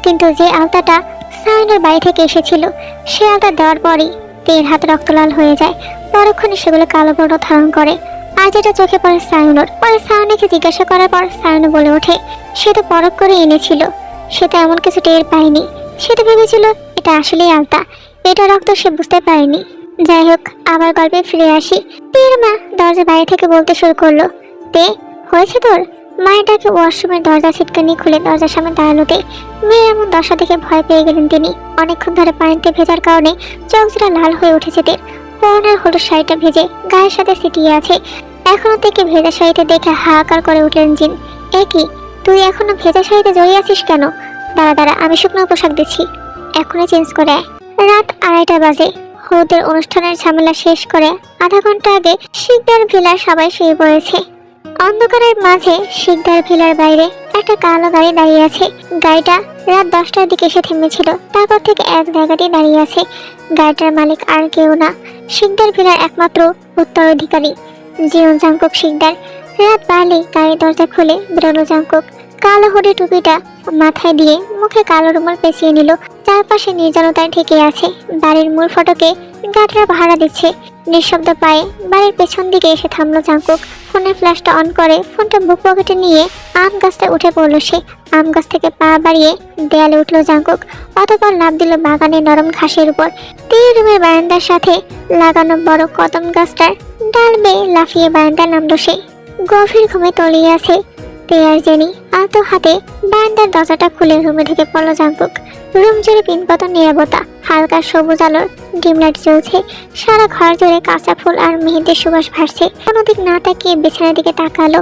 কিন্তু যে আলতাটা সায়নের বাড়ি থেকে এসেছিল সে আলতা দেওয়ার পরই তের হাত রক্তলাল হয়ে যায়। পরক্ষণে সেগুলো কালো বর্ণ ধারণ করে। আর যেটা চোখে পড়ে সায়নোর। পরে সায়নকে জিজ্ঞাসা করার পর সায়ন বলে ওঠে, সে তো পরখ করে এনেছিল, সে তো এমন কিছু টের পায়নি। সে তো ভেবেছিল এটা আসলেই আলতা, এটা রক্ত সে বুঝতে পারেনি। যাই হোক, আবার গল্পে ফিরে আসি। তের মা দরজা বাইরে থেকে বলতে শুরু করলো, তে হয়েছে তোর? মায়ের ডাকে ওয়াশরুমের দরজা ছিটকানি খুলে দরজার সামনে দাঁড়ালো তে। মেয়ের এমন দশা দেখে ভয় পেয়ে গেলেন তিনি। অনেকক্ষণ ধরে পানিতে ভেজার কারণে চোখ জোড়া লাল হয়ে উঠেছে তের। পরনের হলুদ শাড়িটা ভেজে গায়ের সাথে ছিটিয়ে আছে। এখনো থেকে ভেজা শাড়িতে দেখে হাহাকার করে উঠলেন জিন। এ কি, তুই এখনো ভেজা শাড়িতে জড়িয়ে আছিস কেন? দাঁড়া দাঁড়া, আমি শুকনো পোশাক দিচ্ছি, এখনই চেঞ্জ করে আয়। রাত 2:30 বাজে। হলুদের অনুষ্ঠানের ঝামেলা শেষ করে আধা ঘন্টা আগে শিকদার ভিলার সবাই শুয়ে পড়েছে। অন্ধকারের মাঝে শিকদার ভিলার বাইরে একটা কালো গাড়ি দাঁড়িয়ে আছে। গাড়িটা রাত 10টার দিকে এসে থেমেছিল। তারপর থেকে এক জায়গাতেই দাঁড়িয়ে আছে। গাড়িটার মালিক আর কেউ না, শিকদার ভিলার একমাত্র উত্তরাধিকারী জিওন জাঙ্কুক শিকদার। রাত বাড়লেই গাড়ির দরজা খুলে বেরোলো জাঙ্কুক। কালো হুডি টুপিটা মাথায় দিয়ে মুখে কালো রুমাল পেঁচিয়ে নিল। চারপাশে নির্জনতায় ঢেকে আছে। বাড়ির মূল ফটকে গাড়িটা ভাড়া দিচ্ছে। নিঃশব্দ পায়ে বাড়ির পেছন দিকে এসে থামলো জাঙ্কুক। ফোনের ফ্ল্যাশটা অন করে ফোনটা বুক পকেটে নিয়ে আম গাছটা উঠে পড়লো সে। আম গাছ থেকে পা বাড়িয়ে দেয়ালে উঠলো জাঙ্কুক। অতঃপর লাফ দিল বাগানের নরম ঘাসের উপর। তিন রুমের বারান্দার সাথে লাগানো বড় কদম গাছটার ডাল বেয়ে লাফিয়ে বারান্দায় নামলো সে। গভীর ঘুমে তলিয়ে আছে তে আর জেনি। আলতো হাতে বারান্দার দরজাটা খুলে রুমে ঢুকে পড়লো জাঙ্কুক। রুম জুড়ে পিনপতন নীরবতা। হালকা সবুজ আলোর ডিম লাইট জ্বলছে। সারা ঘর জুড়ে কাঁচা ফুল আর মেহেন্দির সুবাস ভাসছে। কোনোদিক না তাকিয়ে বিছানার দিকে তাকালো।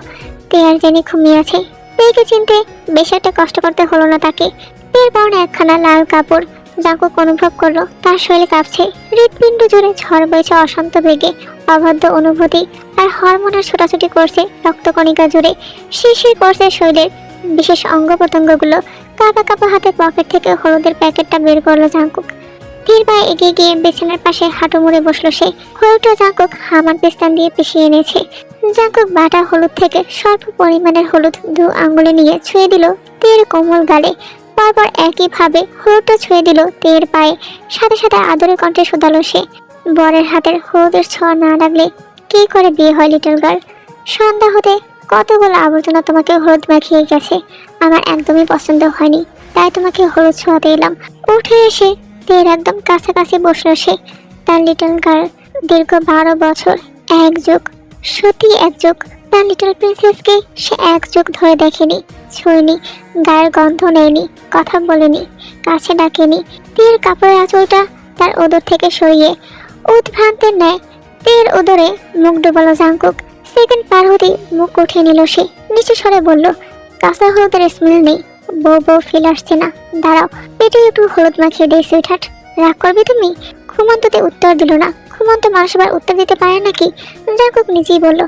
তে আর জেনি ঘুমিয়ে আছে। তেকে চিনতে বেশ একটা কষ্ট করতে হলো না তাকে। তের পরনে একখানা লাল কাপড়। জাঙ্কুক অনুভব করলো তার শরীর কাঁপছে। হৃৎপিণ্ড জুড়ে ঝড় বইছে অশান্ত বেগে। অবাধ্য অনুভূতি আর হরমোনের ছোটাছুটি করছে রক্তকণিকা জুড়ে। শিরশির করছে শরীরের বিশেষ অঙ্গ প্রত্যঙ্গগুলো। কাঁপা কাঁপা হাতে পকেট থেকে হলুদের প্যাকেটটা বের করলো জাঙ্কুক। ধীর পায়ে এগিয়ে গিয়ে বিছানার পাশে হাঁটু মুড়ে বসলো সে। হলুদটা জাঙ্কুক হামার পেস্তান দিয়ে পিষিয়ে এনেছে। জাঙ্কুক বাটা হলুদ থেকে স্বল্প পরিমাণের হলুদ 2 আঙ্গুলে নিয়ে ছুঁয়ে দিল তের কোমল গালে। পরপর একইভাবে হলুদটা ছুঁয়ে দিল তের পায়ে। সাথে সাথে আদরের কণ্ঠে শোধালো সে, বরের হাতের হলুদের ছোঁয়া না লাগলে কি করে বিয়ে হয় লিটল গার্ল? সন্ধ্যা হতে কতগুলো আবর্জনা তোমাকে হলুদ মাখিয়ে গেছে, আমার একদমই পছন্দ হয়নি, তাই তোমাকে হলুদ ছোঁয়াতে এলাম। উঠে এসে তের একদম কাছাকাছি বসলো সে। তার লিটল গার্ল দীর্ঘ 12 বছর, এক যুগ, সত্যি এক যুগ। তার লিটল প্রিন্সেসকে সে এক যুগ ধরে দেখেনি, ছুঁয়নি, গায়ের গন্ধ নেয়নি, কথা বলেনি, কাছে ডাকেনি। তের কাপড়ের আঁচলটা তার ওদর থেকে সরিয়ে উদ্ভ্রান্তের ন্যায় তের ওদরে মুখ ডুবালো জাঙ্কুক। সেকেন্ড পার হতেই মুখ উঠিয়ে নিল সে, নিচু স্বরে বলল, কাঁচা হলুদের স্মেল নেই, বউ বউ ফিল আসছে না, দাঁড়াও পেটে একটু হলুদ মাখিয়ে দেই সুইটহার্ট। রাগ করবে তুমি? ঘুমন্ততে উত্তর দিল না। ঘুমন্ত মানুষ আবার উত্তর দিতে পারে নাকি? জাঙ্কুক নিজেই বলল,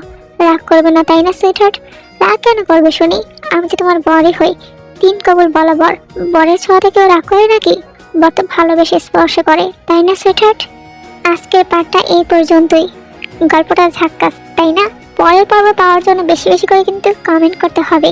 রাগ করবে না তাই না সুইটহার্ট? রাগ কেন করবে শুনি? আমি যে তোমার বরই হই, 3 কবুল বলা বর। বরের ছোঁয়া থেকেও রাগ করে নাকি? বর তো ভালোবেসে স্পর্শ করে, তাই না সুইটহার্ট? আজকের পাঠটা এই পর্যন্তই। গল্পটা ঝাক্কাস, তাই না? পরের পর্ব পাওয়ার জন্য বেশি বেশি করে কিন্তু কমেন্ট করতে হবে।